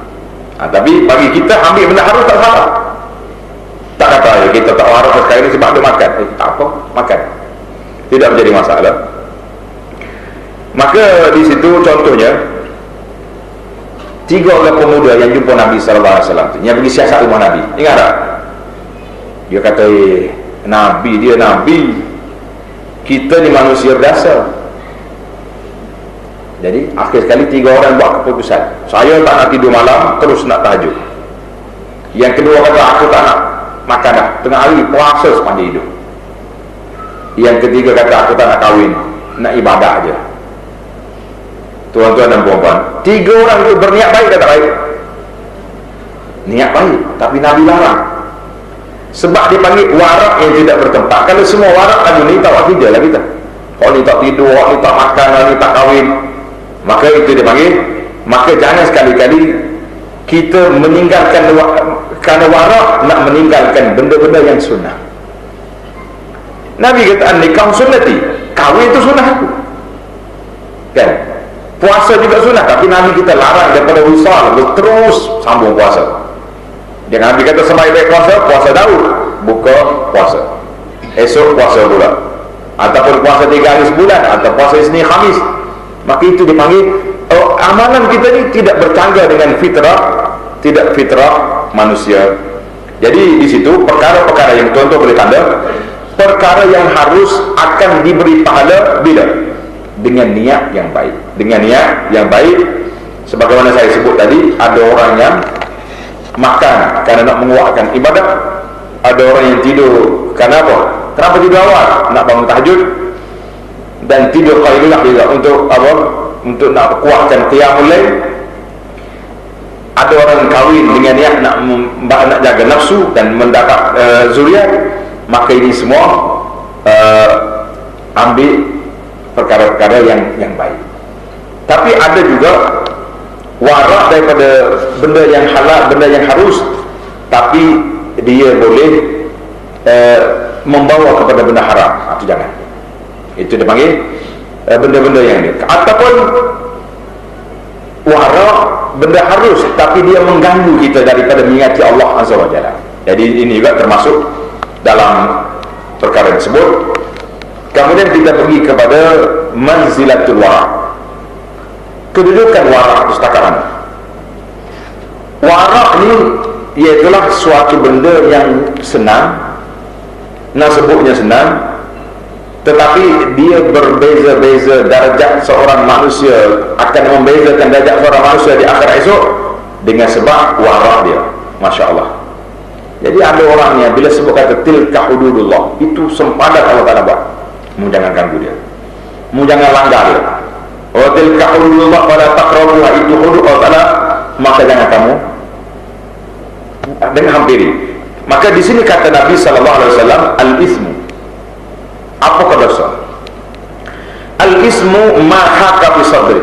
S1: Tapi bagi kita ambil benda harus tak salah. Tak kata ya, kita tak warak sekarang ni sebab dia makan. Tak apa, makan, tidak menjadi masalah. Maka di situ contohnya 3 orang pemuda yang jumpa Nabi sallallahu alaihi wasallam yang pergi siasat rumah Nabi. Ingat tak? Dia kata, Nabi, dia Nabi, kita ni manusia biasa. Jadi akhir sekali 3 orang buat keputusan, saya tak nak tidur malam, terus nak tahajud. Yang kedua kata, aku tak nak makan dah, tengah hari puasa sepanjang hidup. Yang ketiga kata, aku tak nak kahwin, nak ibadah aja. Tuan-tuan dan puan-puan, 3 orang itu berniat baik dan tak baik? Niat baik, tapi Nabi larang. Sebab dipanggil warak yang tidak bertempat. Kalau semua warak tadi ni, tak wakil dia lah kita. Orang ni tak tidur, orang ni tak makan, orang ni tak kahwin, maka itu dia panggil. Maka jangan sekali-kali kita meninggalkan kerana warak, nak meninggalkan benda-benda yang sunnah. Nabi kata, nikah sunnati, kahwin itu sunnah aku, kan? Puasa juga sunnah, tapi Nabi kita larang daripada wisal, terus sambung puasa. Jangan Nabi kata sebaik-baik puasa Daud, buka puasa, esok puasa pula, ataupun puasa 3 hari sebulan, atau puasa Isnin Khamis. Maka itu dipanggil amalan kita ni tidak bercanggah dengan fitrah, tidak fitrah manusia. Jadi di situ perkara-perkara yang tuan-tuan boleh tanda, perkara yang harus akan diberi pahala bila? Dengan niat yang baik. Dengan niat yang baik. Sebagaimana saya sebut tadi, ada orang yang makan kerana nak menguatkan ibadah, ada orang yang tidur kerana apa? Kenapa tidur awal? Nak bangun tahajud, dan tidur qailulah juga untuk apa? Untuk nak kuatkan qiyamul lail. Ada orang kahwin dengan niat nak jaga nafsu dan mendapat zuriat. Maka ini semua ambil perkara-perkara yang baik. Tapi ada juga warak daripada benda yang halal, benda yang harus, tapi dia boleh membawa kepada benda haram. Itu jangan. Itu dia panggil benda-benda yang ni. Ataupun warak benda harus, tapi dia mengganggu kita daripada mengingati Allah Azza wa Jalla. Jadi ini juga termasuk dalam perkara tersebut. Kemudian kita pergi kepada manzilatul warak, kedudukan warak itu setakat mana. Warak ni iaitulah suatu benda yang senang, nak sebutnya senang, tetapi dia berbeza-beza darjat seorang manusia, akan membezakan darjat seorang manusia di akhirat esok dengan sebab warak dia, Masya Allah. Jadi ada orangnya bila sebut kata tilka hududullah, itu sempadan Allah Ta'ala buat, mu jangan ganggu dia, mu jangan langgar dia. Wa tilka hududullah wala taqrabuha, itu hudud Allah Ta'ala, maka jangan kamu dengan hampiri. Maka di sini kata Nabi sallallahu alaihi wasallam, al-ismu, apa dosa? Al-ismu ma haqa fi sadri.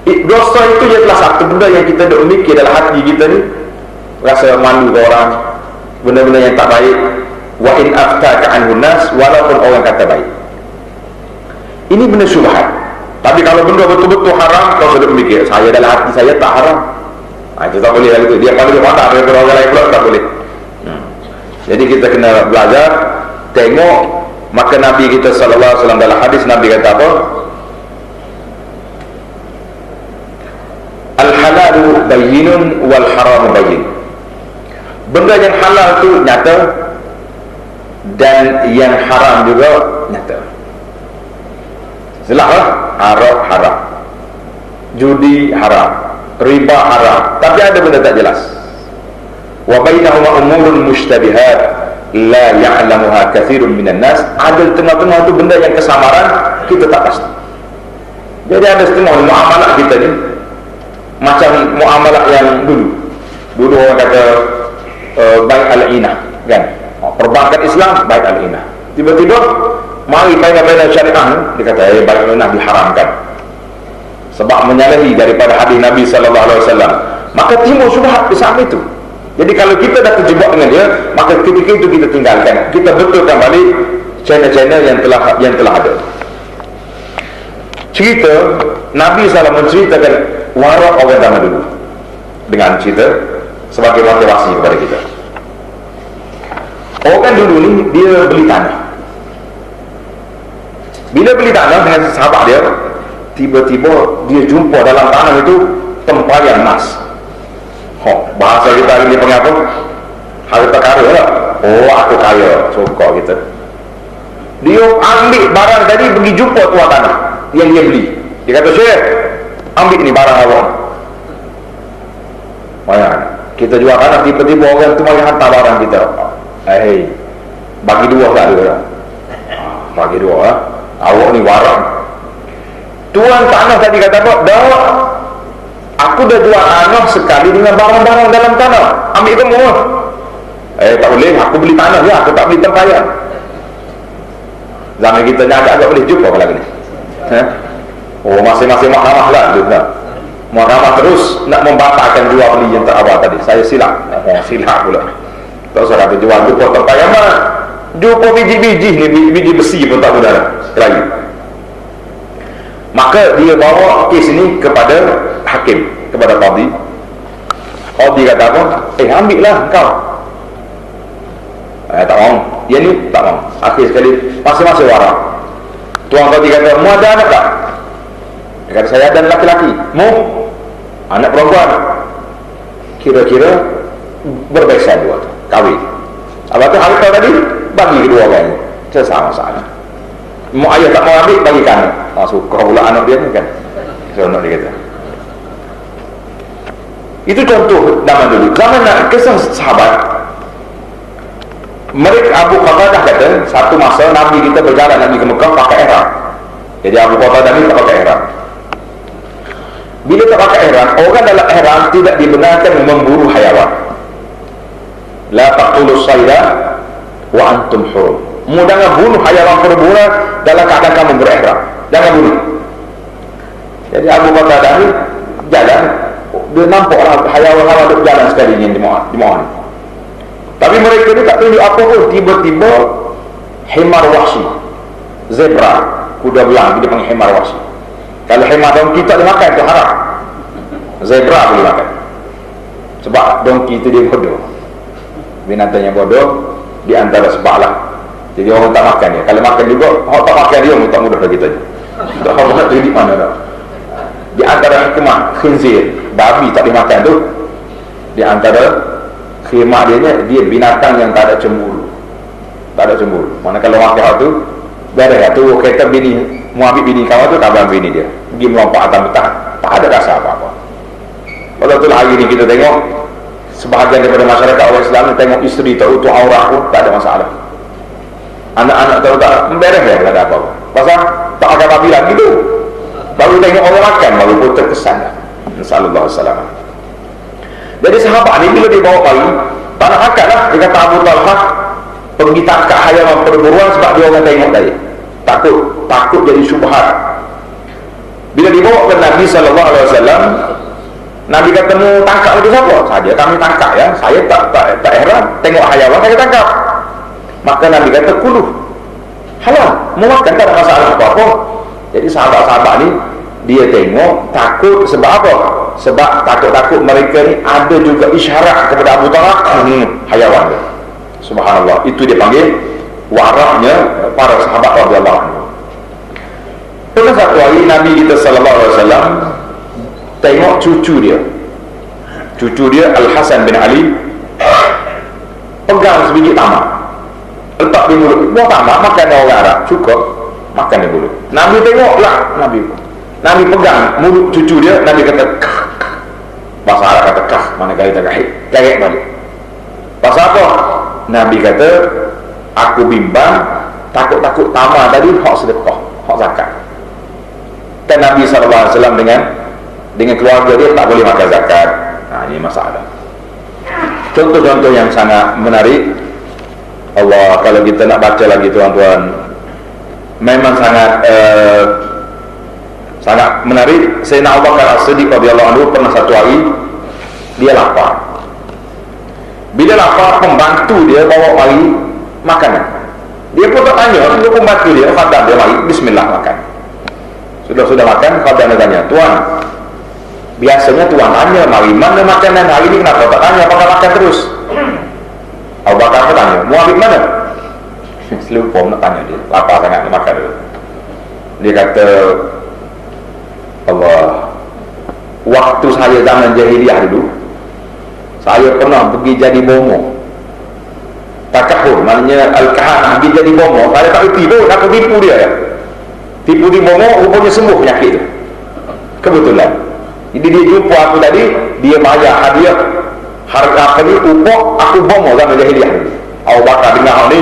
S1: Dosa itu ialah satu benda yang kita dok mikir dalam hati kita ni, rasa malu ke orang, benda-benda yang tak baik. Wa in aftaka anhu nas, walaupun orang kata baik. Ini benda syubhat. Tapi kalau benda betul-betul haram, kau dok mikir, saya dalam hati saya tak haram. Itu tak boleh lagi tu. Dia kalau dia patah daripada orang lain pula tak boleh. Jadi kita kena belajar, tengok. Maka Nabi kita sallallahu alaihi wasallam dalam hadis Nabi kata apa? Al-halalu bayyinun wal haramu bayyin. Benda yang halal tu nyata dan yang haram juga nyata. Jelaslah, haram. Judi haram, riba haram, tapi ada benda tak jelas. Wa bainahuma umurun mushtabihat la ya'lamuha katsirun minan nas. Ada tengah-tengah tu benda yang kesamaran kita tak pasti. Jadi ada setengah muamalah kita ni macam muamalah yang dulu orang kata baik al-inah kan, perbankan Islam baik al-inah. Tiba-tiba mari paina-paina syariah dia kata baik al-inah diharamkan sebab menyalahi daripada hadis Nabi sallallahu alaihi wasallam. Maka timbul syubhat di saat itu. Jadi kalau kita dah terjebak dengan dia, maka ketika itu kita tinggalkan, kita betulkan balik channel-channel yang telah ada. Cerita Nabi SAW menceritakan warak orang zaman dulu dengan cerita sebagai motivasi kepada kita. Orang dulu ni dia beli tanah. Bila beli tanah dengan sahabat dia, tiba-tiba dia jumpa dalam tanah itu tempayan emas. Bahasa kita hari ni panggil apa? Harta karya lah. Oh, aku kaya, suka kita. Dia ambil barang tadi, pergi jumpa tuan tanah yang dia beli. Dia kata, Syekh, ambil ni barang awak. Banyak. Kita jual tanah, tiba-tiba orang tu mari hantar barang kita. Bagi dua tak ada. Bagi dua lah. Awak ni barang. Tuan tanah tadi kata apa? Dah, aku dah jual tanah sekali dengan barang-barang dalam tanah. Ambil kamu. Tak boleh, aku beli tanah ya, aku tak beli tempayan. Zaman kita ni agak-agak boleh jumpa apa lagi ni. Oh, masing-masing mahkamah lah. Mahkamah terus nak membatalkan jual beli yang tak awal tadi. Saya silap. Silap pula. Tak usah kata jual jumpa tempayan mana. Jumpa biji-biji ni, biji besi pun tak mudah lagi. Maka dia bawa kes ini kepada hakim, kepada qadi. Qadi kata apa? Ambil lah kau. Tak mau. Dia ni tak mau. Akhir sekali masing-masing warak. Tuan qadi kata, mu ada anak tak? Dia kata, saya ada laki-laki. Mu? Anak perempuan. Kira-kira berbeza dua tu, kahwin. Apa tu harta tadi? Bagi kedua orang ni. Sama-sama. Mu ayah tak mau ambil, bagi kamu. Suka pula anak dia ni kan. Seronok dia kata. Itu contoh zaman dulu. Zaman kisah sahabat. Mereka Abu Qatadah kata, satu masa Nabi kita berjalan Nabi ke Mekah pakai ihram. Jadi Abu Qatadah ni tak pakai ihram. Bila tak pakai ihram, orang dalam ihram tidak dibenarkan memburu hayawan. La taqtulus sayda wa antum hurum. Jangan bunuh hayawan perburuan dalam keadaan kamu berihram. Jangan bunuh. Jadi Abu Qatadah ni jalan, dia nampak hayawan-hayawan duk jalan sekali ni di Ma'an. Tapi mereka ni tak tunjuk apa pun. Tiba-tiba himar wahsi, zebra, kuda belang, dia panggil himar wahsi. Kalau himar dongki tak boleh makan, itu haram. Zebra boleh makan. Sebab dongki itu dia bodoh. Binatang yang bodoh di antara sebab lah. Jadi orang tak makan dia. Kalau makan juga, orang tak makan dia, tak mudah bagi kita. Tak tahu nak di mana dah. Di antara hikmah khinzir, babi tak boleh makan tu, di antara khidmat dia binatang yang tak ada cemburu. Tak ada cemburu. Mana kalau makan hal tu, beres tu kereta bini, mau ambil bini kawan tu, tak ambil bini dia. Pergi melompat atas betah, tak ada rasa apa-apa. Walaupun hari ini kita tengok sebahagian daripada masyarakat orang Islam tengok isteri terutuh aurat pun tak ada masalah. Anak-anak tahu tak memberes ya, tak ada apa-apa. Pasal tak akan babi lagi tu. Baru tengok orang makan baru pun terkesan. Sallallahu alaihi wasallam. Jadi sahabat ni bila dia bawa bayi, tak nak makan lah. Dia kata Abu Talhah pergi tangkap hayawan perburuan sebab dia orang tengok tadi. Takut jadi syubhat. Bila dibawa ke Nabi sallallahu alaihi wasallam, Nabi kata, "Mu tangkap lagi siapa?" "Saja kami tangkap ya. Saya tak heran tengok hayawan saya tangkap." Maka Nabi kata, "Kuluh. Halal, mau makan tak ada masalah apa-apa." Jadi sahabat-sahabat ni dia tengok takut sebab apa? Sebab takut-takut mereka ni ada juga isyarat kepada Abu Talhah hayawan dia. Subhanallah, itu dia panggil waraknya para sahabat radhiyallahu anhu. Pada satu hari Nabi kita sallallahu alaihi wasallam tengok cucu dia Al-Hasan bin Ali pegang sebiji tamak, letak di mulut. Buah tamak makan orang Arab cukup, makan di mulut. Nabi tengoklah, Nabi pegang mulut cucu dia. Nabi kata kah. Bahasa Arab kata kah, mana kali tak kahit balik. Pasal apa? Nabi kata, aku bimbang takut-takut tamak tadi hak sedekah, hak zakat. Dan Nabi SAW dengan keluarga dia tak boleh makan zakat. Ini masalah. Contoh-contoh yang sangat menarik. Allah, kalau kita nak baca lagi tuan-tuan, memang sangat menarik. Sayyidina Abu Bakar As-Siddiq radhiyallahu anhu pernah satu hari dia lapar. Bila lapar, pembantu dia bawa mari makanan. Dia pun tak tanya, dia pembantu dia, khadam dia mari, bismillah makan. Sudah makan, khadam dia tanya, "Tuan, biasanya tuan tanya mari mana makanan, hari ini kenapa tak tanya, apakah makan terus?" Abu Bakar pun tanya, "Mau ambil mana?" Selupa nak tanya dia, lapar sangat nak makan dulu. Dia kata, "Allah, waktu saya zaman jahiliah dulu, saya pernah pergi jadi bomo. Takahur, maknanya al-kahanah, pergi jadi bomo. Saya tak reti pun, aku tipu dia ya. Tipu di bomo, rupanya sembuh penyakit tu. Kebetulan. Jadi dia jumpa aku tadi, dia bayar hadiah harga apa ni, upah aku bomo zaman jahiliah. Abu Bakar dengar hal ni,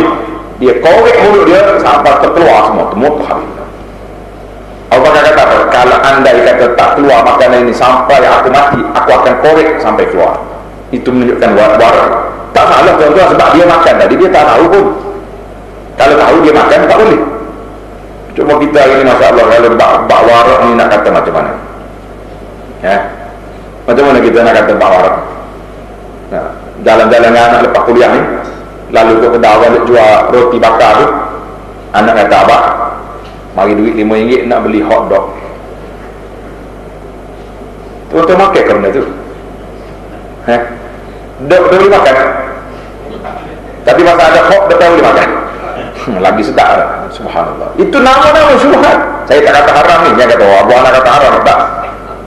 S1: dia korek mulut dia sampai terkeluar semua, temut habis. Abu Bakar kata apa? Kalau andai kata tak keluar makanan ini sampai aku mati, aku akan korek sampai keluar. Itu menunjukkan warak. Tak salah tuan-tuan, sebab dia makan tadi, dia tak tahu pun. Kalau tahu dia makan, tak boleh. Cuma kita hari ini, Masya Allah, kalau bak warak ni nak kata macam mana? Ya? Macam mana kita nak kata bak warak? Nah, jalan-jalan dengan anak lepas kuliah ni, lalu ke kedai awal jual roti bakar tu, anak kata, "Abang, mari duit RM5 nak beli hot dog." Tuan-tuan makan ke benda tu? Dog boleh makan, tapi masa ada hot dia boleh makan. Lagi sedap lah. Subhanallah. Itu nama-nama syubhat. Saya tak kata haram ni, yang kata Abu Anak kata haram, tak.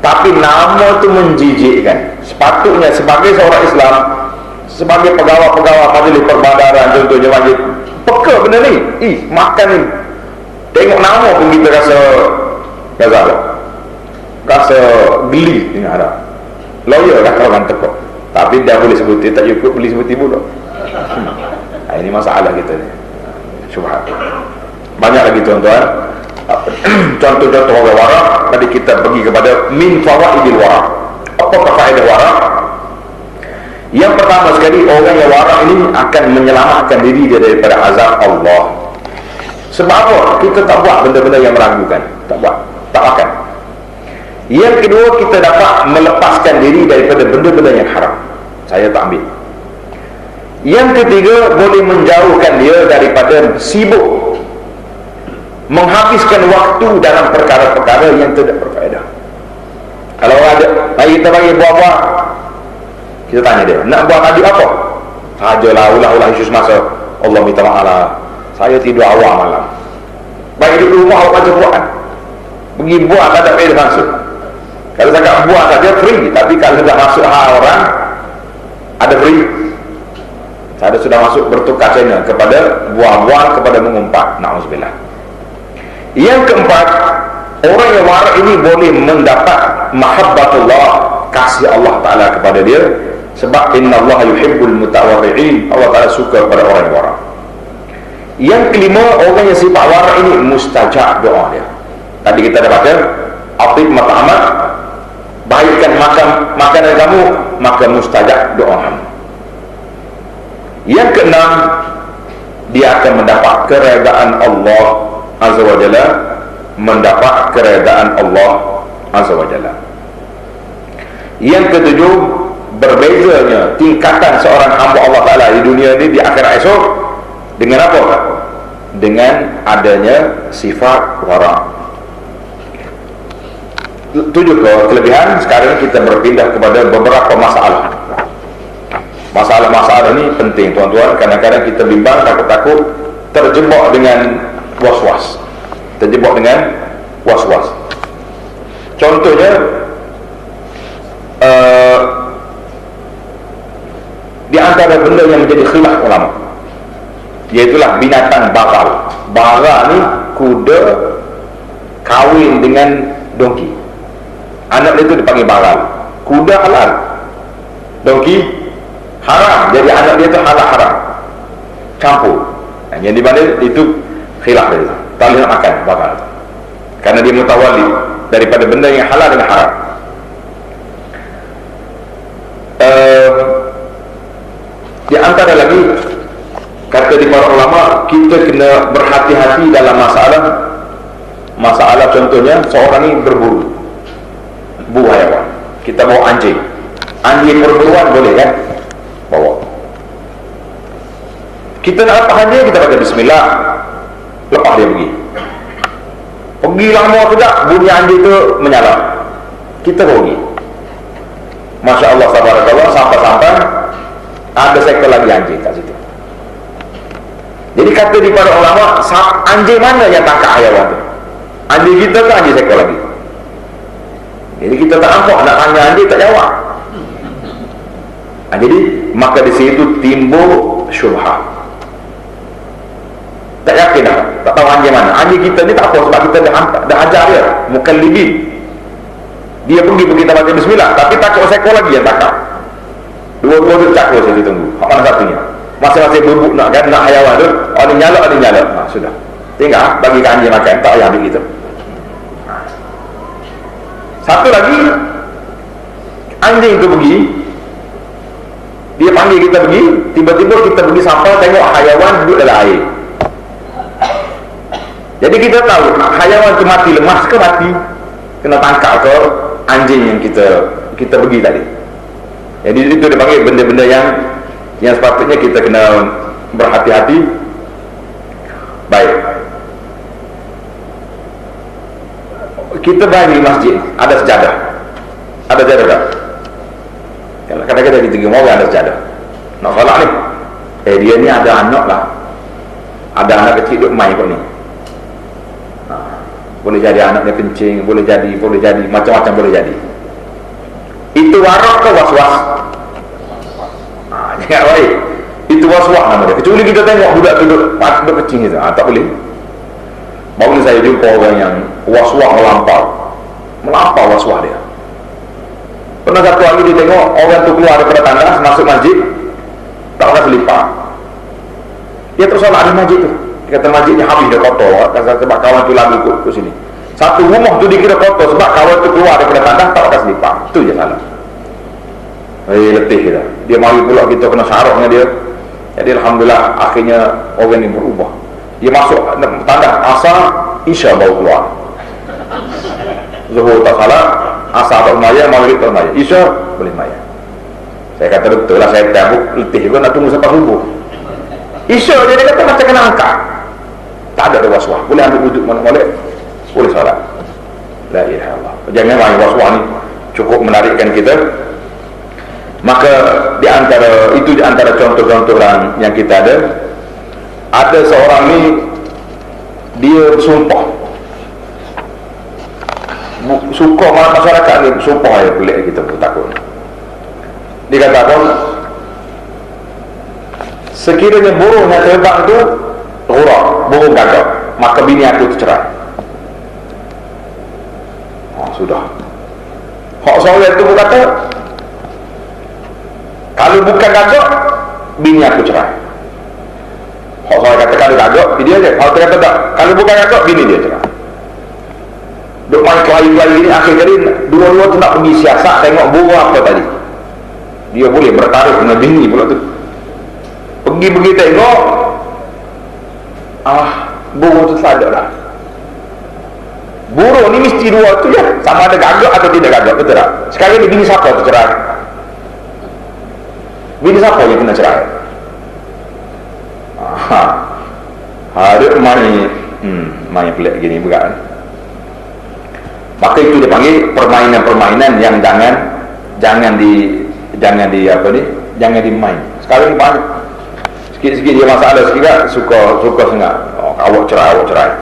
S1: Tapi nama tu menjijikkan. Sepatutnya sebagai seorang Islam, sebagai pegawai-pegawai majlis perbadaran, contohnya majlis, peka benda ni. Makan ni, tengok nama pun kita rasa geli dengan Arab. Lawyer lah orang tekuk, tapi dia boleh sebutin, tak cukup boleh sebutin pula. Ini masalah kita ni, syubhat. Banyak lagi tuan-tuan. Contoh-contoh orang warak. Tadi kita pergi kepada min fawaidil warak. Apakah faedah warak? Yang pertama sekali, orang yang warak ini akan menyelamatkan diri dia daripada azab Allah. Sebab apa? Kita tak buat benda-benda yang meragukan, tak buat, tak makan. Yang kedua, kita dapat melepaskan diri daripada benda-benda yang haram. Saya tak ambil. Yang ketiga, boleh menjauhkan dia daripada sibuk menghabiskan waktu dalam perkara-perkara yang tidak berfaedah. Kalau ada, mari kita bagi buah-buah, kita tanya dia, nak buat tadi apa? Sajalah ulah-ulah isu semasa. Allah minta maaf lah, saya tidur awal malam. Baik di rumah awak baca buat, pergi buat tak ada faedah langsung. Kalau cakap buat saja free, tapi kalau dah masuk hal orang, ada free. Saya sudah masuk bertukar channel kepada buah-buah, kepada mengumpat. Na'udzubillah. Yang keempat, orang yang warak ini boleh mendapat mahabbatullah, kasih Allah Ta'ala kepada dia. Sebab inna Allah yuhibbul mutawarri'in, Allah Ta'ala suka kepada orang yang wara. Yang kelima, orang yang sifat wara ini mustajab doa dia. Tadi kita dah baca, atib mat'amat, baikkan makanan kamu, maka mustajab doa kamu. Yang keenam, dia akan mendapat keredaan Allah Azza wa Jalla, mendapat keredaan Allah Azza wa Jalla. Yang ketujuh, berbezanya tingkatan seorang hamba Allah Ta'ala di dunia ini, di akhirat esok, dengan apa? Dengan adanya sifat wara. 7 kelebihan. Sekarang kita berpindah kepada beberapa masalah. Masalah-masalah ini penting tuan-tuan. Kadang-kadang kita bimbang, takut-takut terjebak dengan was-was. Contohnya, di antara benda yang menjadi khilaf ulama, iaitulah binatang bakal. Bara ni kuda kahwin dengan dongki, anak dia tu dipanggil bakal. Kuda halal, dongki haram, jadi anak dia tu halal haram, campur. Yang di mana itu khilaf dia, tak boleh nak makan bakal, kerana dia mutawali daripada benda yang halal dengan haram. Di antara lagi, kata di para ulama, kita kena berhati-hati dalam masalah contohnya, seorang ni berburu haiwan. Kita bawa anjing perburuan, boleh kan? Bawa. Kita nak lepas anjing, kita baca bismillah, lepas dia pergi lama tidak, bunyi anjing tu menyala, kita pergi. Masya Allah, tabarakallah, sampai ada seekor lagi anjing kat situ. Jadi kata di para ulama, anjing mana yang tangkap haiwan tu? Anjing kita ke anjing seekor lagi? Jadi kita tak nampak, nak tanya anjing tak jawab. Jadi maka di situ timbul syubhat. Tak yakin dah, tak tahu anjing mana. Anjing kita ni tak apa, sebab kita dah ajar dia mukallibin. Dia pergi kita baca bismillah, tapi takut seekor lagi yang tangkap. Dua-dua tu cakap saya tunggu. Mana satunya? Masing-masing berbuk nak haiwan tu, ada nyala. Sudah. Tinggal bagi ke anjing makan, tak payah ambil kita. Satu lagi, anjing tu pergi, dia panggil kita pergi, tiba-tiba kita pergi sampai tengok haiwan duduk dalam air. Jadi kita tahu haiwan tu mati lemas ke mati kena tangkap ke anjing yang kita pergi tadi. Jadi itu dipanggil benda-benda yang sepatutnya kita kena berhati-hati. Baik, kita bagi masjid ada sejadah tak? Kadang-kadang kita pergi orang ada sejadah, nak solat ni, dia ni ada anak lah, ada anak kecil duduk main kot ni. Boleh jadi anaknya kencing, boleh jadi macam-macam boleh jadi. Itu warak ke was-was? Jangan baik. Itu was-was nama dia. Kecuali kita tengok budak duduk kecing itu, tak boleh. Baru saya jumpa orang yang was-was melampau was-was dia. Pernah satu hari dia tengok orang tu keluar daripada tandas masuk masjid, tak pernah selipar. Dia terus solat di masjid tu. Dia kata masjid ni habis dah kotor, sebab kawan tu lalu ke sini. Satu rumah tu dikira kotor sebab kawan tu keluar daripada tandas tak pakai selipar. Itu je salah. Letih kita. Dia mari pula kita kena syarah dengan dia. Jadi alhamdulillah akhirnya orang ni berubah. Dia masuk tandas asar, isya baru keluar. Zuhur tak salah, asar tak maya, maghrib tak maya, isya boleh maya. Saya kata betul lah, saya tabuk letih juga nak tunggu sampai subuh. Isya dia kata macam kena angkat. Tak ada was-was, boleh ambil wuduk mana boleh, boleh salat. La ilaha illallah. Jangan main was-was ni cukup menarikkan kita. Maka di antara contoh-contoh yang kita ada seorang ni dia sumpah masyarakat ni sumpah ya, pelik kita pun takut. Dia kata apa? Sekiranya burung yang terbang tu burung gagak, maka bini aku tu cerai. Sudah Hak seorang tu berkata, kalau bukan gagak, bini aku cerai. Hak seorang kata kalau gagak, dia je. Hak kata tak, kalau bukan gagak, bini dia cerai. Duk main kelahi-kelahi ni, akhir kali dua-dua tu nak pergi siasat, tengok buruk apa tadi. Dia boleh bertaruh dengan bini pula tu. Pergi tengok, buruk tu tak ada dah. Buruk ni mesti dua tu je, sama ada gagak atau tidak gagak, betul tak? Sekarang ni bini siapa tu cerai? Bini siapa yang kena cerai? Ada main pelik gini bukan? Maka itu dia panggil permainan-permainan yang jangan dimain. Sekarang ni banyak. Sikit-sikit dia masalah sikit suka sangat. Awak cerai.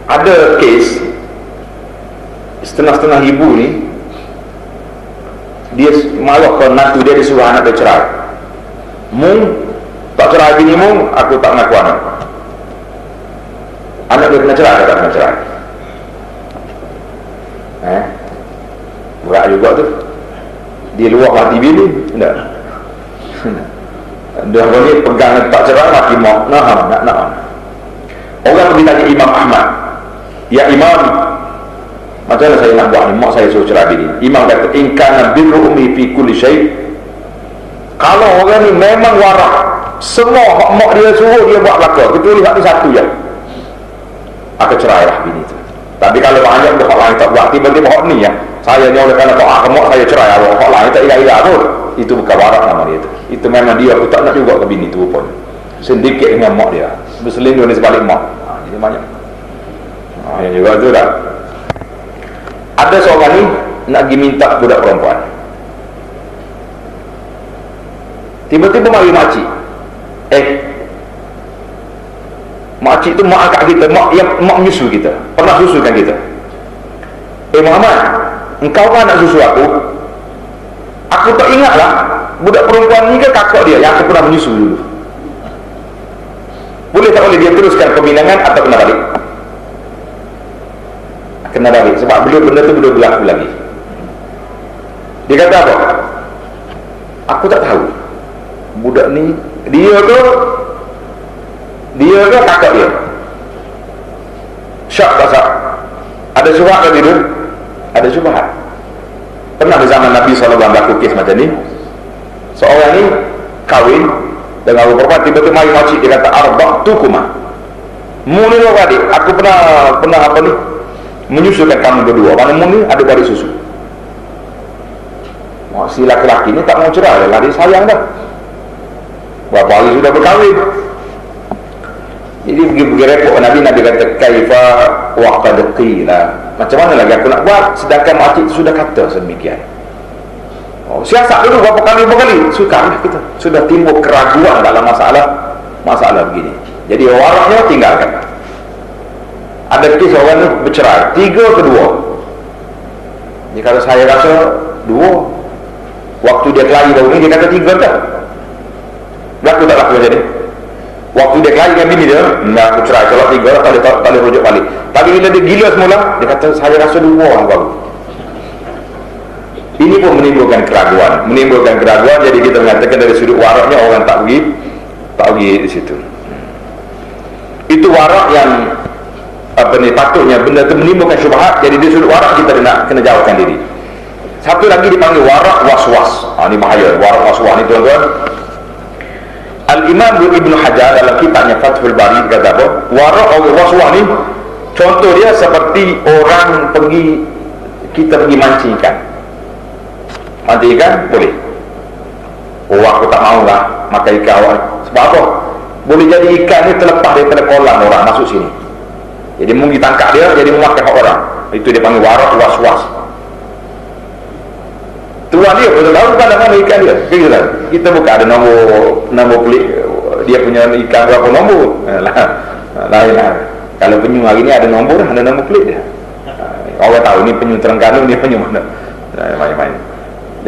S1: Ada kes setengah-setengah ibu ni, dia marah ke nanti dia disuruh anak dia cerai. Mung tak cerai bini mung, aku tak ngaku anak. Anak dia kena cerai atau tak kena cerai? Berat juga tu. Dia luar hati bini, tak? Dia ni pegang tak cerai mati mak. Nak. Orang pergi tanya Imam Ahmad, ya Imam, macam mana saya nak buat ni? Mak saya suruh cerai bini. Imam kata, in kana birru ummi fi kulli syai'. Kalau orang ni memang warak, semua hak mak dia suruh dia buat belaka, kecuali hak ni satu je, aku cerailah bini tu. Tapi kalau banyak hak lain tak buat, tiba-tiba hak ni ya, saya ni oleh kerana tak mak saya cerai, hak lain tak ilah-ilah pun, itu bukan warak nama dia tu. Itu memang dia, aku tak nak juga ke bini tu pun. Sedikit dengan mak dia, berselingkuh ni sebalik mak. Jadi banyak. Yang juga tu dah. Ada seorang ni nak pergi minta budak perempuan. Tiba-tiba mari makcik. Makcik tu mak akak kita, mak menyusu kita, pernah susukan kita. Muhammad, engkau kan nak susu aku? Aku tak ingat lah, budak perempuan ni ke kakak dia yang aku pernah menyusu dulu. Boleh tak boleh dia teruskan pembinangan atau kena balik? Kena balik, sebab benda tu belum berlaku lagi. Dia kata apa? Aku tak tahu budak ni dia ke kakak dia. Syak tak syak? Ada syubhat ke gitu? Ada syubhat. Pernah di zaman Nabi SAW berlaku kes macam ni. Seorang ni kahwin dengan orang perempuan, tiba-tiba mari makcik dia kata, arba'tukuma, mu ni dua adik, aku pernah apa ni, menyusukan kamu berdua. Mana mu ni ada adik susu. Si laki-laki ni tak mau cerai, lari sayang dah. Berapa hari sudah berkahwin. Jadi pergi repot Nabi kata, kaifa wa qad qila, macam mana lagi aku nak buat sedangkan makcik sudah kata sedemikian. Siasat dulu berapa kali sukarlah kita. Sudah timbul keraguan dalam masalah begini. Jadi waraknya tinggalkan. Ada kes orang ni bercerai, 3 ke 2. Jadi kalau saya rasa 2. Waktu dia kelahi baru ni dia kata 3 tak? Berlaku tak laku macam ni? Waktu dia kelahi dengan bini dia, aku cerai, kalau 3 lah tak boleh rujuk balik. Tapi bila dia gila semula, dia kata saya rasa 2 lah baru. Ini pun menimbulkan keraguan, jadi kita mengatakan dari sudut waraknya orang tak pergi di situ. Itu warak yang patutnya benda itu menimbulkan syubhat, jadi di sudut warak kita nak kena jauhkan diri. Satu lagi dipanggil warak waswas. Ini bahaya, warak waswas ni tuan-tuan. Al-Imam Ibn Hajar dalam kitabnya Fathul Bari kata apa? Warak waswas ni contoh dia seperti orang kita pergi mancing ikan. Mancing ikan boleh. Aku tak mau lah makan ikan awak. Sebab apa? Boleh jadi ikan ni terlepas daripada kolam orang masuk sini. Jadi mungkin tangkap dia, jadi memakan hak orang. Itu dia panggil warak waswas. Tuan dia betul tahu kan mana ikan dia. Kita bukan ada nombor pelik dia punya ikan berapa nombor. Lain lah. Kalau penyu hari ni ada nombor pelik dia. Orang tahu ni penyu Terengganu, ni penyu mana. Main-main.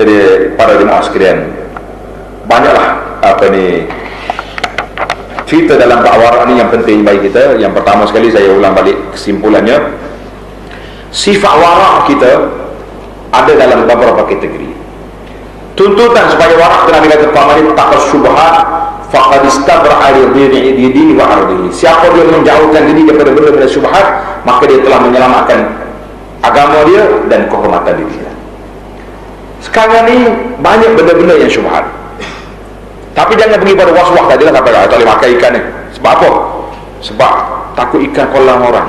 S1: Jadi para jemaah sekalian, banyaklah cerita dalam bab warak ni yang penting bagi kita. Yang pertama sekali saya ulang balik kesimpulannya, sifat warak kita ada dalam beberapa kategori. Tuntutan supaya warak, Nabi kata paman taqas syubhat faqad istabra'a li dinihi wa ardihi. Siapa dia menjauhkan diri daripada benda-benda syubhat, maka dia telah menyelamatkan agama dia dan kehormatan dirinya. Sekarang ni banyak benda-benda yang syubhat. Tapi jangan pergi pada was-was tadi lah, sampai tak boleh makan ikan ni. Sebab apa? Sebab takut ikan kolam orang.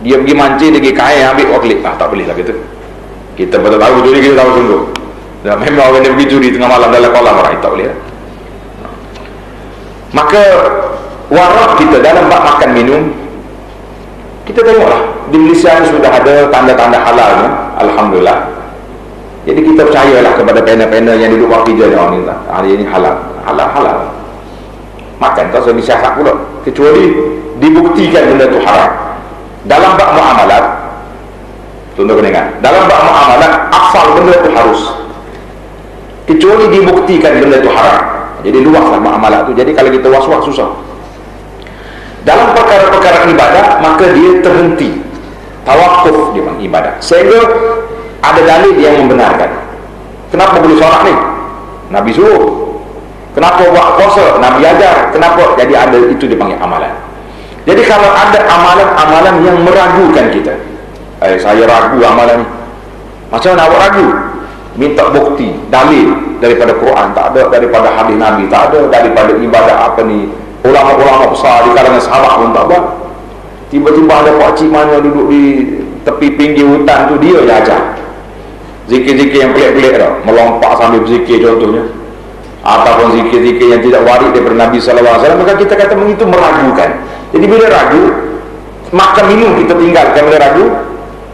S1: Dia pergi mancing, dia pergi kain, ambil waklik. Tak boleh lah kita. Kita betul tahu curi, kita tahu sungguh. Dan memang orang dia pergi curi tengah malam dalam kolam orang, tak boleh lah. Maka warak kita dalam bab makan minum, kita tengoklah di Malaysia ni sudah ada tanda-tanda halalnya, alhamdulillah. Jadi kita percayalah kepada panel-panel yang duduk buat kerja ni, orang ni hari ini halal makan, tak usah disiasat pula, kecuali dibuktikan benda tu haram. Dalam bab muamalat, contoh kena ingat, dalam bab muamalat asal benda tu harus, kecuali dibuktikan benda tu haram. Jadi luaslah muamalat tu. Jadi kalau kita was-was susah. Dalam perkara-perkara ibadah, maka dia terhenti, tawakuf dia ibadah, sehingga ada dalil yang membenarkan. Kenapa boleh solat ni? Nabi suruh. Kenapa buat puasa? Nabi ajar. Kenapa? Jadi ada, itu dipanggil amalan. Jadi kalau ada amalan-amalan yang meragukan kita, saya ragu amalan ni, macam mana awak ragu? Minta bukti, dalil daripada Quran tak ada, daripada hadis Nabi tak ada, daripada ibadah apa ni, ulama-ulama besar di kalangan sahabat pun tak buat. Tiba-tiba ada pakcik mana duduk di tepi pinggir hutan tu, dia yang ajar zikir-zikir yang pelik-pelik dah, melompat sambil berzikir contohnya, ataupun zikir-zikir yang tidak waris daripada Nabi SAW. Maka kita kata begitu meragukan. Jadi bila ragu, makan minum kita tinggalkan bila ragu,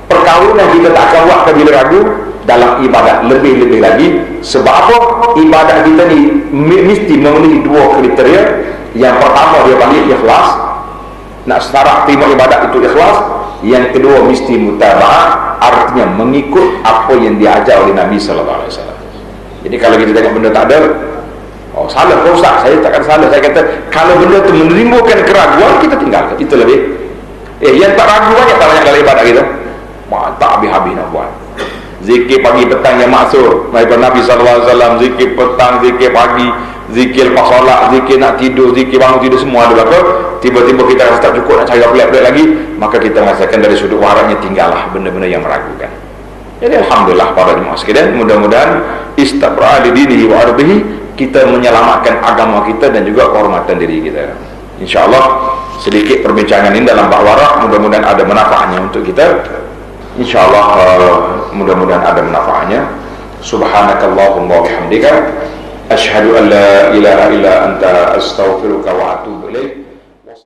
S1: perkahwinan kita tak akan buat bila ragu. Dalam ibadat lebih-lebih lagi. Sebab apa? Ibadat kita ni mesti memenuhi dua kriteria. Yang pertama dia panggil ikhlas, nak setara terima ibadat itu ikhlas. Yang kedua mesti mutaba'ah, artinya mengikut apa yang diajar oleh Nabi SAW. Jadi kalau kita tengok benda tak ada, oh salah kau Ustaz, saya takkan salah. Saya kata kalau benda itu menimbulkan keraguan, kita tinggalkan, itu lebih. Yang tak ragu banyak tak banyak dalam ibadat kita, tak habis-habis nak buat. Zikir pagi petang yang maksud daripada Nabi SAW, zikir petang, zikir pagi, zikir lepas solat, zikir nak tidur, zikir bangun tidur, semua ada berapa. Tiba-tiba kita rasa tak cukup, nak cari pelik-pelik lagi, maka kita rasakan dari sudut waraknya tinggallah benda-benda yang meragukan. Jadi alhamdulillah para jemaah sekalian, mudah-mudahan istabra'a li dinihi wa ardihi, kita menyelamatkan agama kita dan juga kehormatan diri kita. InsyaAllah sedikit perbincangan ini dalam bab warak, mudah-mudahan ada manfaatnya untuk kita. InsyaAllah mudah-mudahan ada manfaatnya. Subhanakallahumma wa bihamdika, asyhadu an la ilaha illa anta, astaghfiruka wa atubu ilaik.